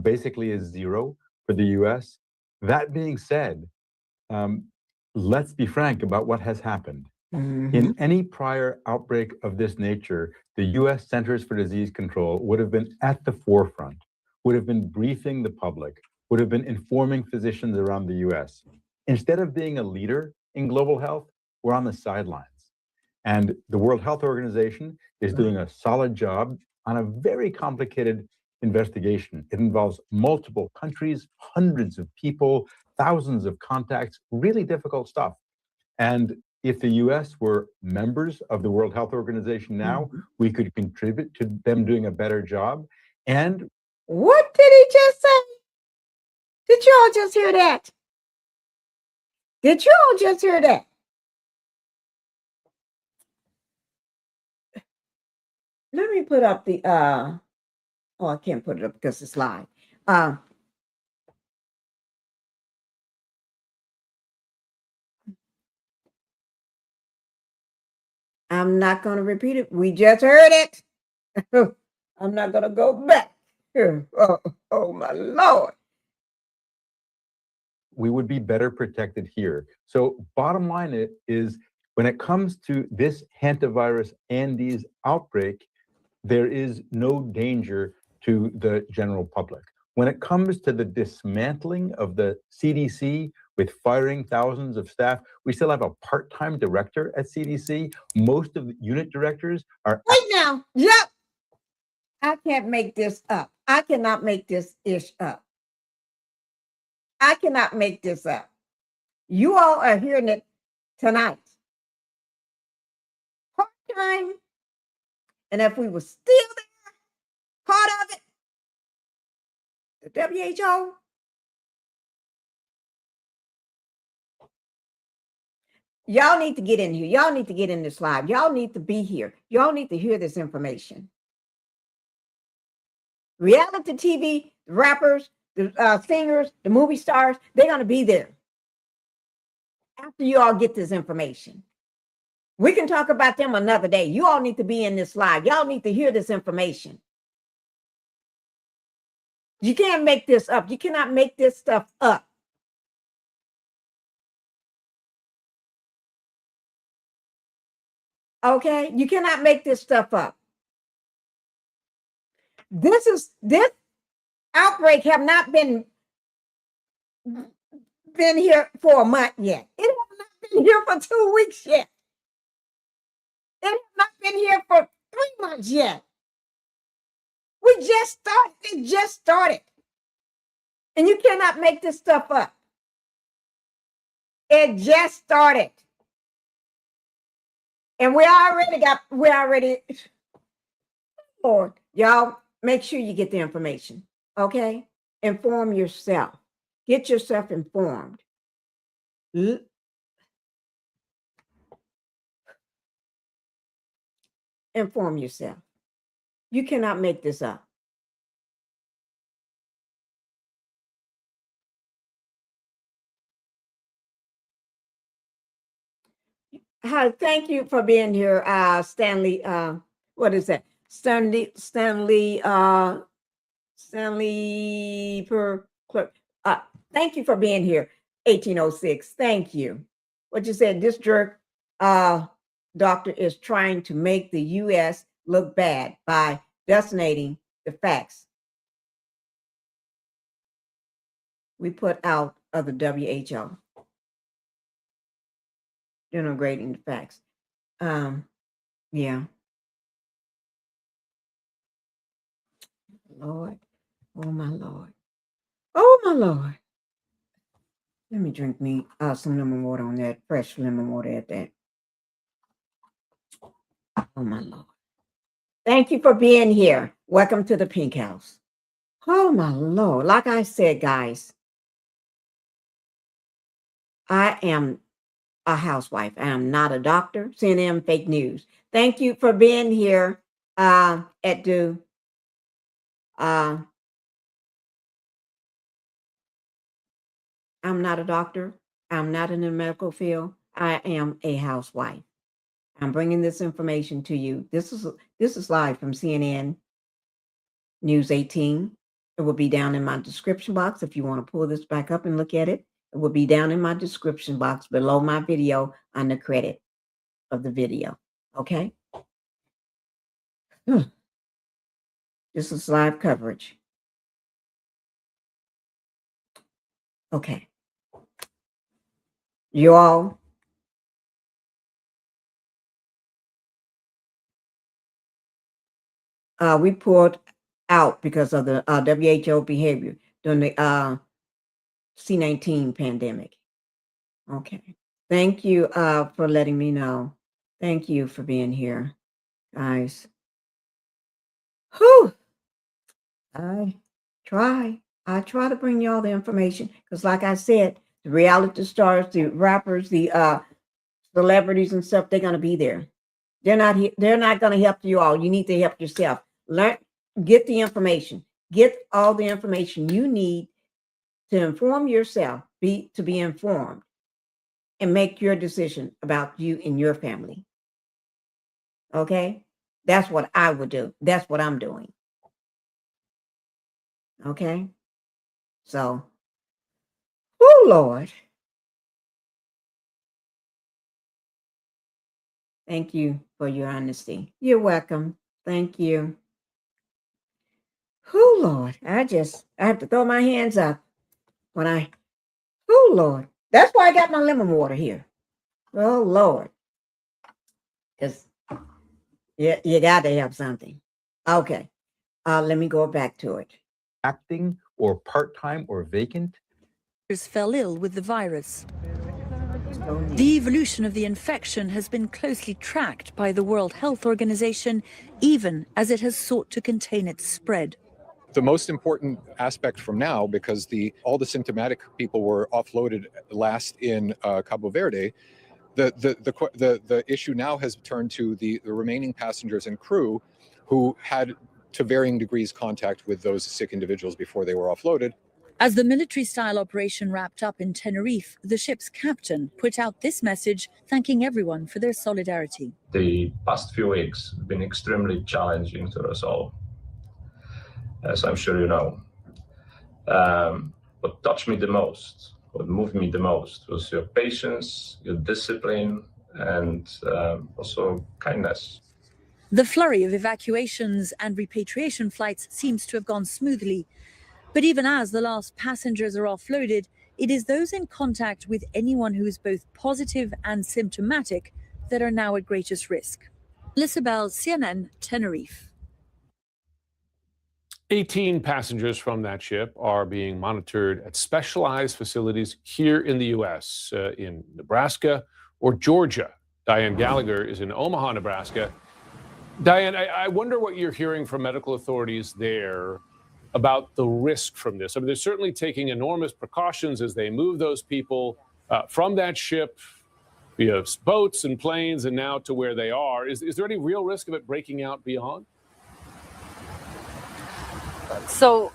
basically is zero for the US. That being said, let's be frank about what has happened. In any prior outbreak of this nature, the US Centers for Disease Control would have been at the forefront, would have been briefing the public, would have been informing physicians around the US. Instead of being a leader in global health, we're on the sidelines. And the World Health Organization is doing a solid job on a very complicated investigation. It involves multiple countries, hundreds of people, thousands of contacts, really difficult stuff. And if the US were members of the World Health Organization now, we could contribute to them doing a better job. And what did he just say? Did you all just hear that? Did you all just hear that? Let me put up the oh, I can't put it up because it's live. I'm not going to repeat it. We just heard it. I'm not going to go back. Oh, my Lord. We would be better protected here. So bottom line is when it comes to this hantavirus Andes outbreak, there is no danger to the general public. When it comes to the dismantling of the CDC with firing thousands of staff, we still have a part-time director at CDC. Most of the unit directors are— Wait now. Yep. I can't make this up. I cannot make this ish up. I cannot make this up. You all are hearing it tonight. Part-time. And if we were still there, part of it, the WHO, y'all need to get in here. Y'all need to get in this live. Y'all need to be here. Y'all need to hear this information. Reality TV, the rappers, the singers, the movie stars, they're going to be there after you all get this information. We can talk about them another day. You all need to be in this live. Y'all need to hear this information. You can't make this up. You cannot make this stuff up. Okay? You cannot make this stuff up. This outbreak have not been here for a month yet. It has not been here for 2 weeks yet. It has not been here for 3 months yet. We just started. It just started. And you cannot make this stuff up. said just started. And we already, Lord, y'all, make sure you get the information, okay? Inform yourself. Get yourself informed. Inform yourself. You cannot make this up. Hi, thank you for being here, Stanley. What is that? Stanley per clerk. Thank you for being here. 1806. Thank you. What you said, this jerk doctor is trying to make the U.S. look bad by designating the facts we put out of the WHO. Denigrating the facts. Yeah. Lord. Oh my Lord. Oh my Lord. Let me drink me some lemon water on that, fresh lemon water at that. Oh my Lord. Thank you for being here. Welcome to the Pink House. Oh my Lord. Like I said, guys, I am a housewife. I am not a doctor. CNN fake news. Thank you for being here at the I'm not a doctor. I'm not in the medical field. I am a housewife. I'm bringing this information to you. This is live from CNN News 18. It will be down in my description box if you want to pull this back up and look at it. It will be down in my description box below my video on the credit of the video. Okay? This is live coverage. Okay. You all, we pulled out because of the WHO behavior during the C-19 pandemic. Okay. Thank you for letting me know. Thank you for being here, guys. Whew. I try to bring y'all the information because, like I said, the reality stars, the rappers, the celebrities and stuff, they're gonna be there. They're not gonna help you all. You need to help yourself. Get the information. Get all the information you need to inform yourself, to be informed, and make your decision about you and your family. Okay? That's what I would do. That's what I'm doing. Okay? So, oh Lord. Thank you for your honesty. You're welcome. Thank you. Oh Lord. I have to throw my hands up when oh Lord. That's why I got my lemon water here. Oh Lord. Because you got to have something. Okay. Let me go back to it. Acting or part-time or vacant. Fell ill with the virus. The evolution of the infection has been closely tracked by the World Health Organization, even as it has sought to contain its spread. The most important aspect from now, because all the symptomatic people were offloaded last in Cabo Verde, the issue now has turned to the remaining passengers and crew who had, to varying degrees, contact with those sick individuals before they were offloaded. As the military-style operation wrapped up in Tenerife, the ship's captain put out this message, thanking everyone for their solidarity. The past few weeks have been extremely challenging to us all, as I'm sure you know. What touched me the most, what moved me the most, was your patience, your discipline, and also kindness. The flurry of evacuations and repatriation flights seems to have gone smoothly. But even as the last passengers are offloaded, it is those in contact with anyone who is both positive and symptomatic that are now at greatest risk. Lisabel, CNN, Tenerife. 18 passengers from that ship are being monitored at specialized facilities here in the U.S., in Nebraska or Georgia. Diane Gallagher is in Omaha, Nebraska. Diane, I wonder what you're hearing from medical authorities there about the risk from this. I mean, they're certainly taking enormous precautions as they move those people from that ship via boats and planes and now to where they are. Is there any real risk of it breaking out beyond? So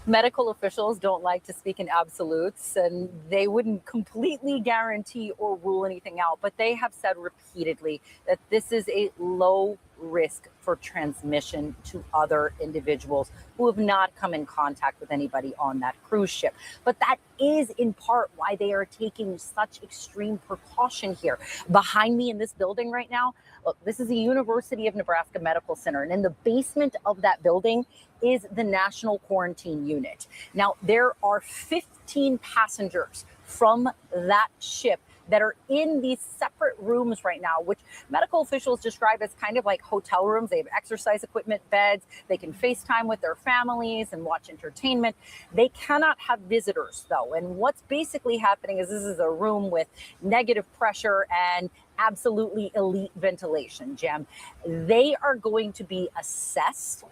medical officials don't like to speak in absolutes, and they wouldn't completely guarantee or rule anything out, but they have said repeatedly that this is a low risk for transmission to other individuals who have not come in contact with anybody on that cruise ship. But that is in part why they are taking such extreme precaution here. Behind me in this building right now, look, this is the University of Nebraska Medical Center, and in the basement of that building is the National Quarantine Unit. Now, there are 15 passengers from that ship that are in these separate rooms right now, which medical officials describe as kind of like hotel rooms. They have exercise equipment, beds. They can FaceTime with their families and watch entertainment. They cannot have visitors, though. And what's basically happening is this is a room with negative pressure and absolutely elite ventilation, Jem. They are going to be assessed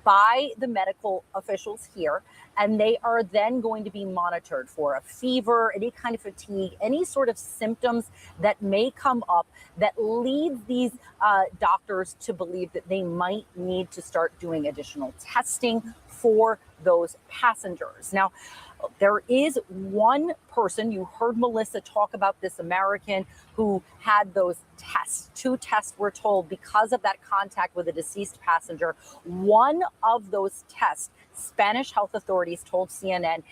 by the medical officials here, and they are then going to be monitored for a fever, any kind of fatigue, any sort of symptoms that may come up that leads these doctors to believe that they might need to start doing additional testing for those passengers. Now, there is one person, you heard Melissa talk about this American who had those tests, 2 tests we're told, because of that contact with a deceased passenger. One of those tests, Spanish health authorities told CNN,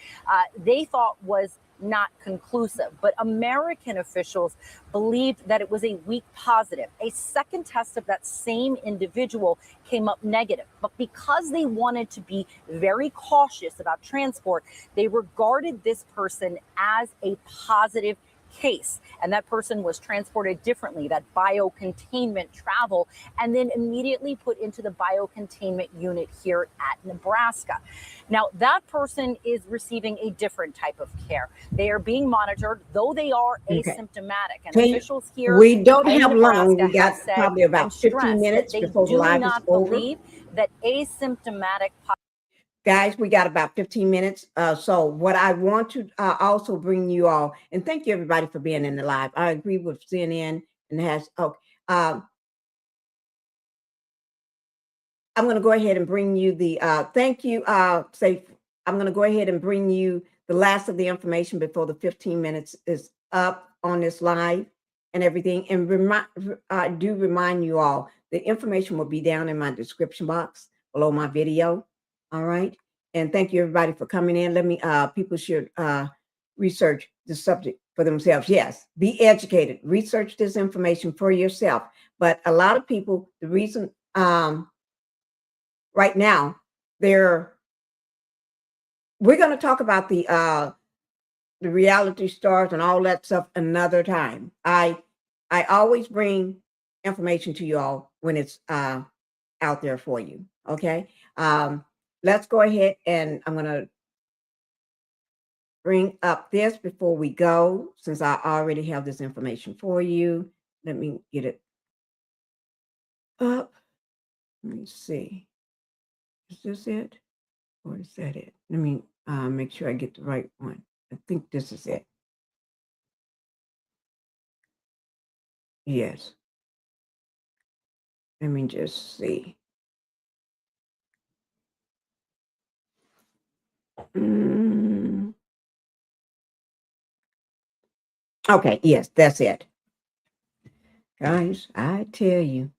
they thought was not conclusive, but American officials believed that it was a weak positive. A second test of that same individual came up negative, but because they wanted to be very cautious about transport, they regarded this person as a positive case, and that person was transported differently, that biocontainment travel, and then immediately put into the biocontainment unit here at Nebraska. Now, that person is receiving a different type of care. They are being monitored, though they are asymptomatic. And officials here, we don't have long. Nebraska We got have said probably about and 15 stressed minutes that they before the do live is not over. believe that asymptomatic. Guys, we got about 15 minutes. So what I want to also bring you all, and thank you everybody for being in the live. I agree with CNN and has, I'm going to go ahead and bring you the, thank you, I'm going to go ahead and bring you the last of the information before the 15 minutes is up on this live and everything. And I do remind you all, the information will be down in my description box below my video. All right. And thank you everybody for coming in. Let me, people should research the subject for themselves. Yes, be educated, research this information for yourself. But a lot of people, the reason right now, we're going to talk about the reality stars and all that stuff another time. I always bring information to you all when it's out there for you. Okay. Let's go ahead and I'm going to bring up this before we go, since I already have this information for you. Let me get it up. Let me see. Is this it? Or is that it? Let me make sure I get the right one. I think this is it. Yes. Let me just see. Okay, yes, that's it. Guys, I tell you,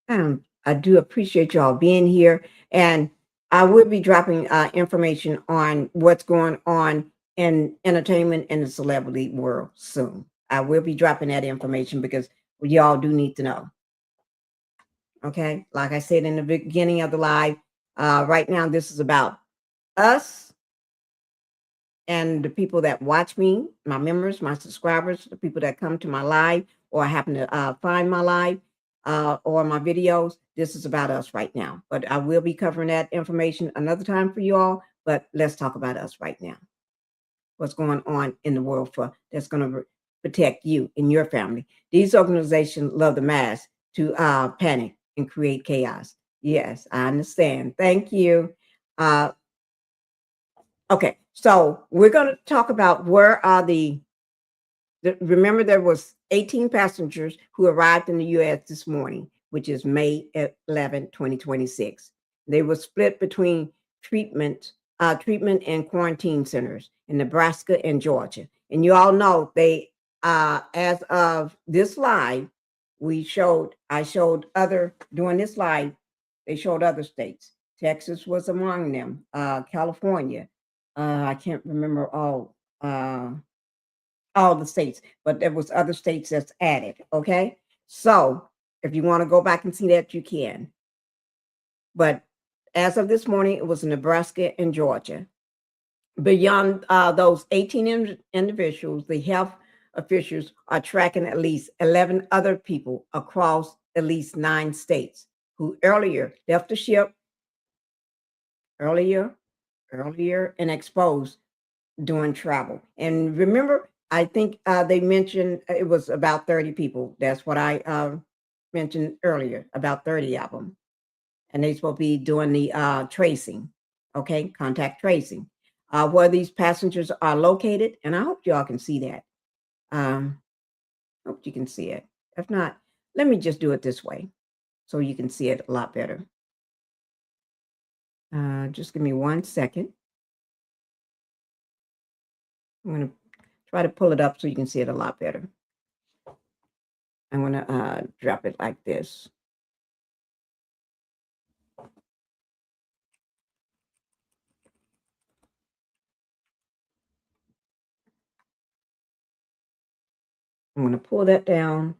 I do appreciate y'all being here, and I will be dropping information on what's going on in entertainment and the celebrity world soon. I will be dropping that information because y'all do need to know. Okay, like I said in the beginning of the live, right now this is about us and the people that watch me, my members, my subscribers, the people that come to my live or happen to find my live. or my videos, this is about us right now. But I will be covering that information another time for you all. But let's talk about us right now. What's going on in the world that's going to protect you and your family. These organizations love the mass to panic and create chaos. Yes, I understand. Thank you. Okay, so we're going to talk about where are remember there was 18 passengers who arrived in the U.S. this morning, which is May 11, 2026. They were split between treatment and quarantine centers in Nebraska and Georgia. And you all know they, as of this live, I showed during this live, they showed other states. Texas was among them, California. I can't remember all the states, but there was other states that's added. Okay. So if you want to go back and see that, you can. But as of this morning, it was Nebraska and Georgia. Beyond those 18 individuals, the health officials are tracking at least 11 other people across at least 9 states who earlier left the ship earlier and exposed during travel. And remember, I think they mentioned it was about 30 people. That's what I mentioned earlier, about 30 of them. And they're supposed to be doing the tracing, okay, contact tracing, where these passengers are located. And I hope y'all can see that. Hope you can see it. If not, let me just do it this way so you can see it a lot better. Just give me 1 second. I'm going to try to pull it up so you can see it a lot better. I'm going to drop it like this. I'm going to pull that down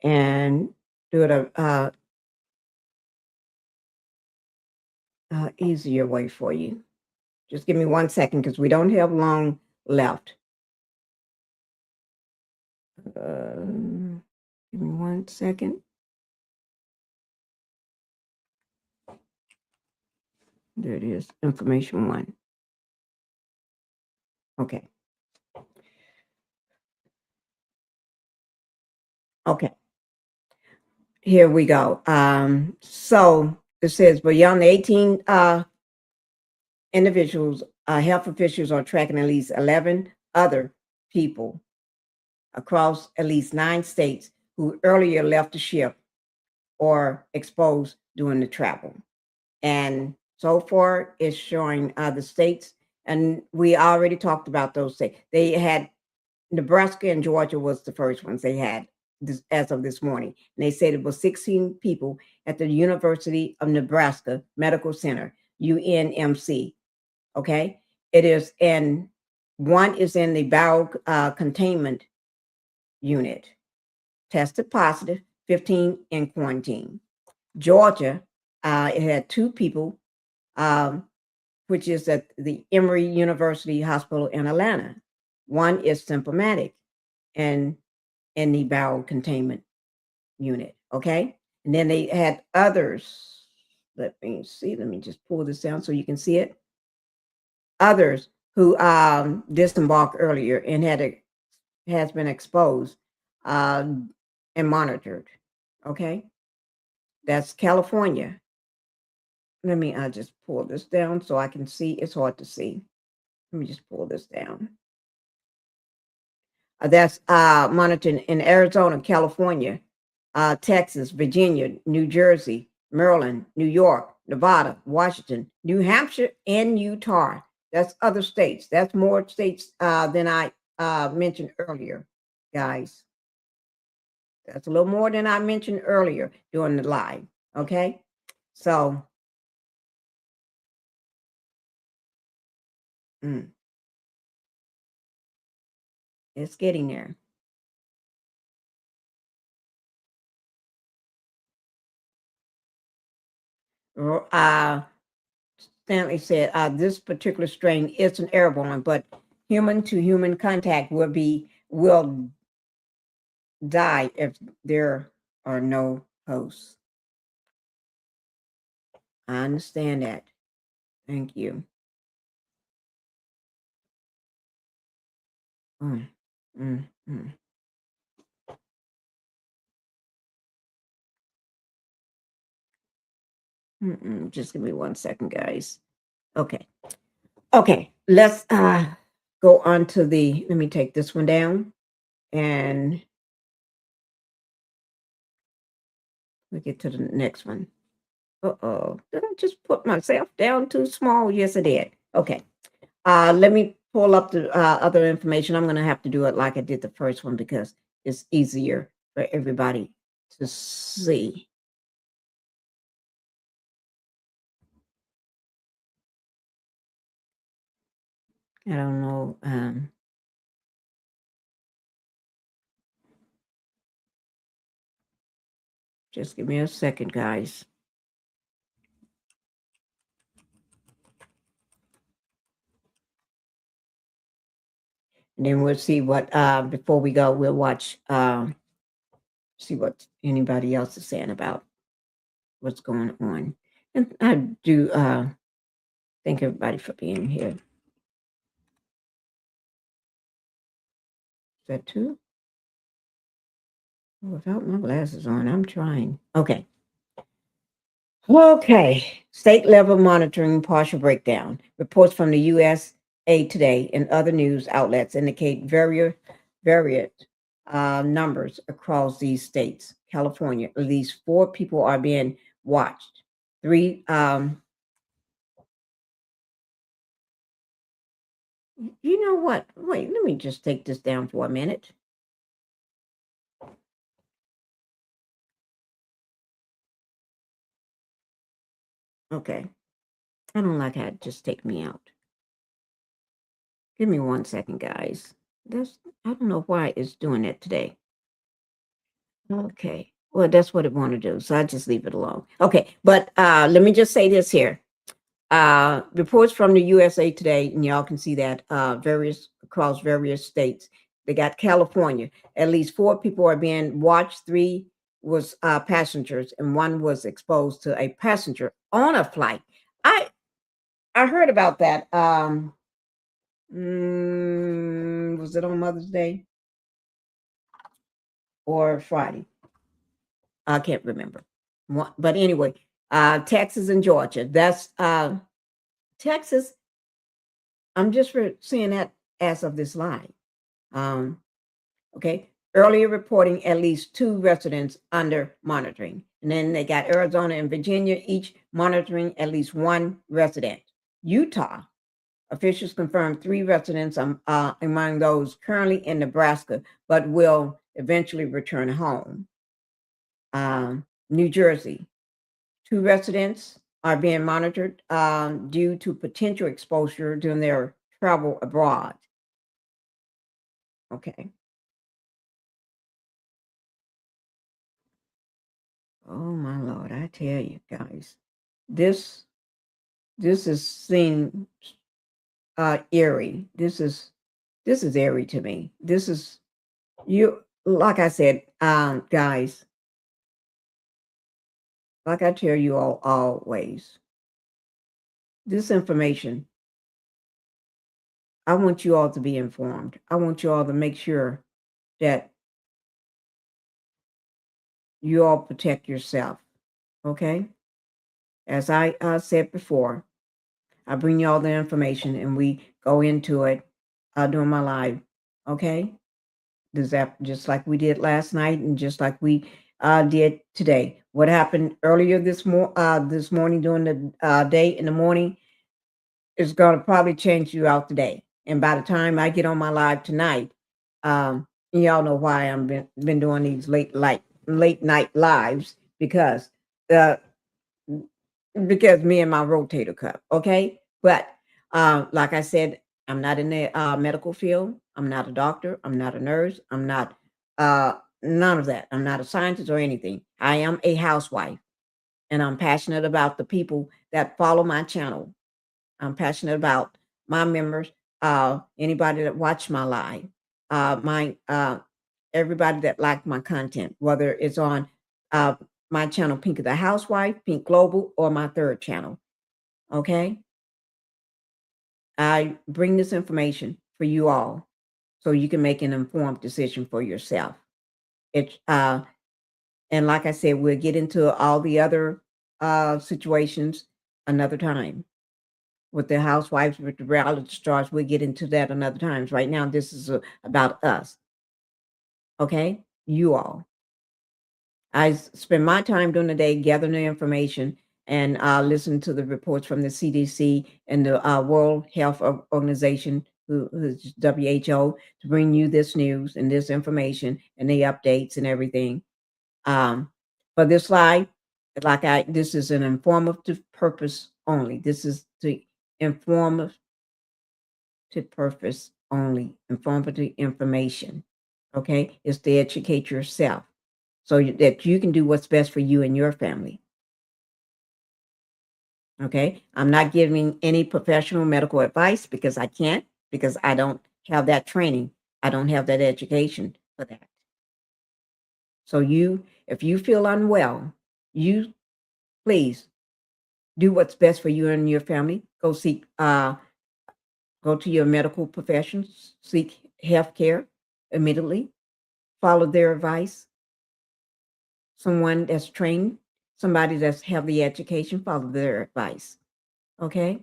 and do it a easier way for you. Just give me 1 second because we don't have long left. Give me 1 second. There it is, information 1. Okay. Okay. Here we go. So it says beyond the 18 individuals, health officials are tracking at least 11 other people across at least 9 states who earlier left the ship or exposed during the travel. And so far it's showing the states, and we already talked about those states. They had Nebraska and Georgia was the first ones they had as of this morning. And they said it was 16 people at the University of Nebraska Medical Center, UNMC. Okay. It is one is in the barrel containment unit, tested positive, 15 in quarantine. Georgia, it had 2 people, which is at the Emory University Hospital in Atlanta. One is symptomatic and in the bowel containment unit. Okay. And then they had others. Let me see. Let me just pull this down so you can see it. Others who disembarked earlier and has been exposed and monitored. Okay. That's California. Let me just pull this down so I can see. It's hard to see. Let me just pull this down. That's monitored in Arizona, California, Texas, Virginia, New Jersey, Maryland, New York, Nevada, Washington, New Hampshire, and Utah. That's other states. That's more states than I mentioned earlier, guys. That's a little more than I mentioned earlier during the live. Okay. So, it's getting there. Stanley said this particular strain is an airborne, but human to human contact will die if they're or no posts. I understand that. Thank you. Mm, mm, mm. Just give me 1 second, guys. Okay. Okay. Let's go on to let me take this one down and we get to the next one. Uh-oh. Did I just put myself down too small? Yes, I did. Okay. Let me pull up the other information. I'm going to have to do it like I did the first one because it's easier for everybody to see. I don't know. Just give me a second, guys. And then we'll see what, before we go, we'll watch, see what anybody else is saying about what's going on. And I do thank everybody for being here. Is that two? Without my glasses on, I'm trying. Okay. Okay. State level monitoring partial breakdown. Reports from the USA Today and other news outlets indicate various numbers across these states. California, at least 4 people are being watched. 3, you know what? Wait, let me just take this down for a minute. Okay. I don't like how it just take me out. Give me 1 second, guys. I don't know why it's doing that today. Okay. Well, that's what it want to do. So I just leave it alone. Okay. But let me just say this here. Reports from the USA Today, and y'all can see that across various states. They got California. At least 4 people are being watched. 3 was passengers, and 1 was exposed to a passenger on a flight. I heard about that. Was it on Mother's Day or Friday? I can't remember. But anyway, Texas and Georgia. That's Texas. I'm just seeing that as of this live. Okay. Earlier reporting at least 2 residents under monitoring. And then they got Arizona and Virginia, each monitoring at least 1 resident. Utah. Officials confirmed 3 residents among those currently in Nebraska, but will eventually return home. New Jersey, 2 residents are being monitored due to potential exposure during their travel abroad. Okay. Oh my Lord, I tell you guys, this is seem eerie. This is eerie to me. This is like I said, guys, like I tell you all always, this information, I want you all to be informed. I want you all to make sure that you all protect yourself. Okay? As I said before, I bring you all the information and we go into it during my live. Okay? Just like we did last night and just like we did today. What happened earlier this morning during the day in the morning is going to probably change throughout the day. And by the time I get on my live tonight, y'all know why I've been doing these late night lives because me and my rotator cuff. Okay, but like I said, I'm not in the medical field. I'm not a doctor. I'm not a nurse. I'm not none of that. I'm not a scientist or anything. I am a housewife, and I'm passionate about the people that follow my channel. I'm passionate about my members, anybody that watch my live, everybody that like my content, whether it's on my channel, Pinkie the Housewife, Pink Global, or my third channel. Okay? I bring this information for you all so you can make an informed decision for yourself. It's and like I said, we'll get into all the other situations another time. With the housewives, with the reality stars, we'll get into that another time. Right now, this is about us. Okay? You all. I spend my time during the day gathering the information and listen to the reports from the CDC and the World Health Organization, who's WHO, to bring you this news and this information and the updates and everything. For this slide, this is an informative purpose only. This is the informative purpose only, informative information. Okay, it's to educate yourself so that you can do what's best for you and your family. Okay, I'm not giving any professional medical advice because I can't, because I don't have that training. I don't have that education for that. So if you feel unwell, you please do what's best for you and your family. Go to your medical professions, seek health care immediately. Follow their advice. Someone that's trained, somebody that's have the education, follow their advice. Okay?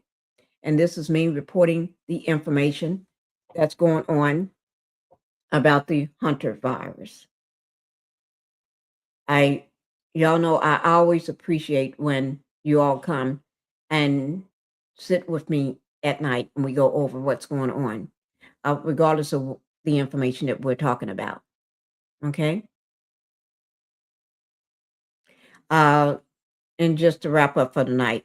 And this is me reporting the information that's going on about the Hantavirus. Y'all know I always appreciate when you all come and sit with me at night and we go over what's going on, regardless of the information that we're talking about. Okay? And just to wrap up for tonight,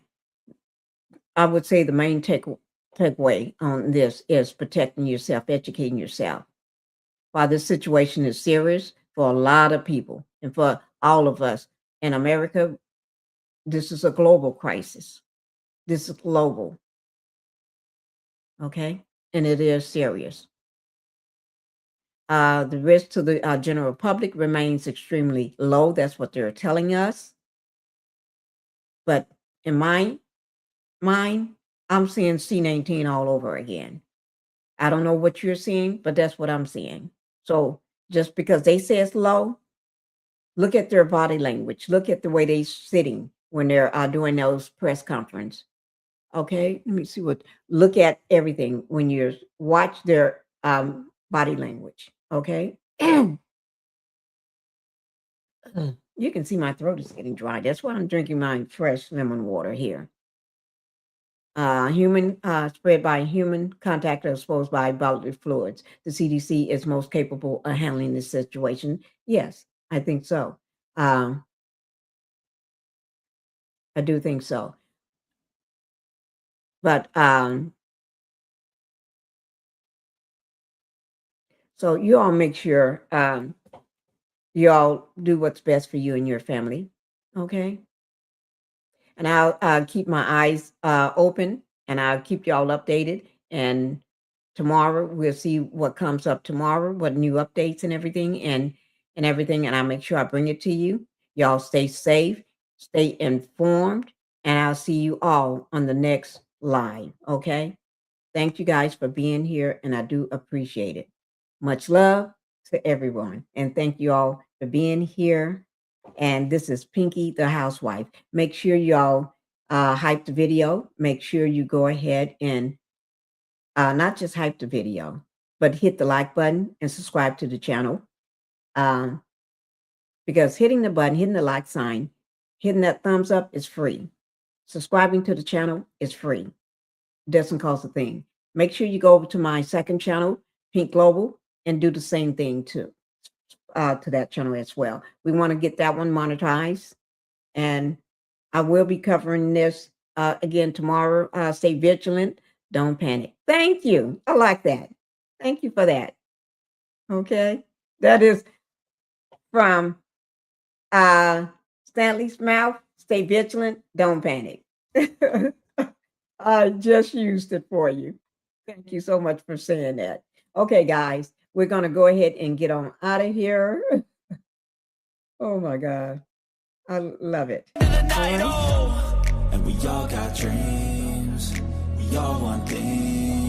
I would say the main takeaway on this is protecting yourself, educating yourself. While this situation is serious for a lot of people and for all of us in America, this is a global crisis. This is global. Okay? And it is serious. The risk to the general public remains extremely low. That's what they're telling us. But in my mind, I'm seeing C-19 all over again. I don't know what you're seeing, but that's what I'm seeing. So just because they say it's low, look at their body language. Look at the way they're sitting when they're doing those press conferences. Okay, let me see look at everything when you watch their body language. Okay. You can see my throat is getting dry. That's why I'm drinking my fresh lemon water here. Human spread by human contact or exposed by bodily fluids. The CDC is most capable of handling this situation. Yes, I think so. I do think so. But so you all make sure you all do what's best for you and your family. Okay. And I'll keep my eyes open and I'll keep y'all updated. And tomorrow we'll see what comes up tomorrow, what new updates and everything and everything. And I'll make sure I bring it to you. Y'all stay safe, stay informed, and I'll see you all on the next live. Okay. Thank you guys for being here, and I do appreciate it. Much love to everyone. And thank you all for being here. And this is Pinkie the Housewife. Make sure y'all hype the video. Make sure you go ahead and not just hype the video, but hit the like button and subscribe to the channel. Because hitting the button, hitting the like sign, hitting that thumbs up is free. Subscribing to the channel is free. Doesn't cost a thing. Make sure you go over to my second channel, Pink Global, and do the same thing too. To that channel as well. We want to get that one monetized, and I will be covering this again tomorrow. Stay vigilant, don't panic. Thank you. I like that. Thank you for that. Okay, that is from Stanley's mouth. Stay vigilant, don't panic. I just used it for you. Thank you so much for saying that. Okay, guys, we're going to go ahead and get on out of here. Oh, my God. I love it. And we all got dreams. We all want things.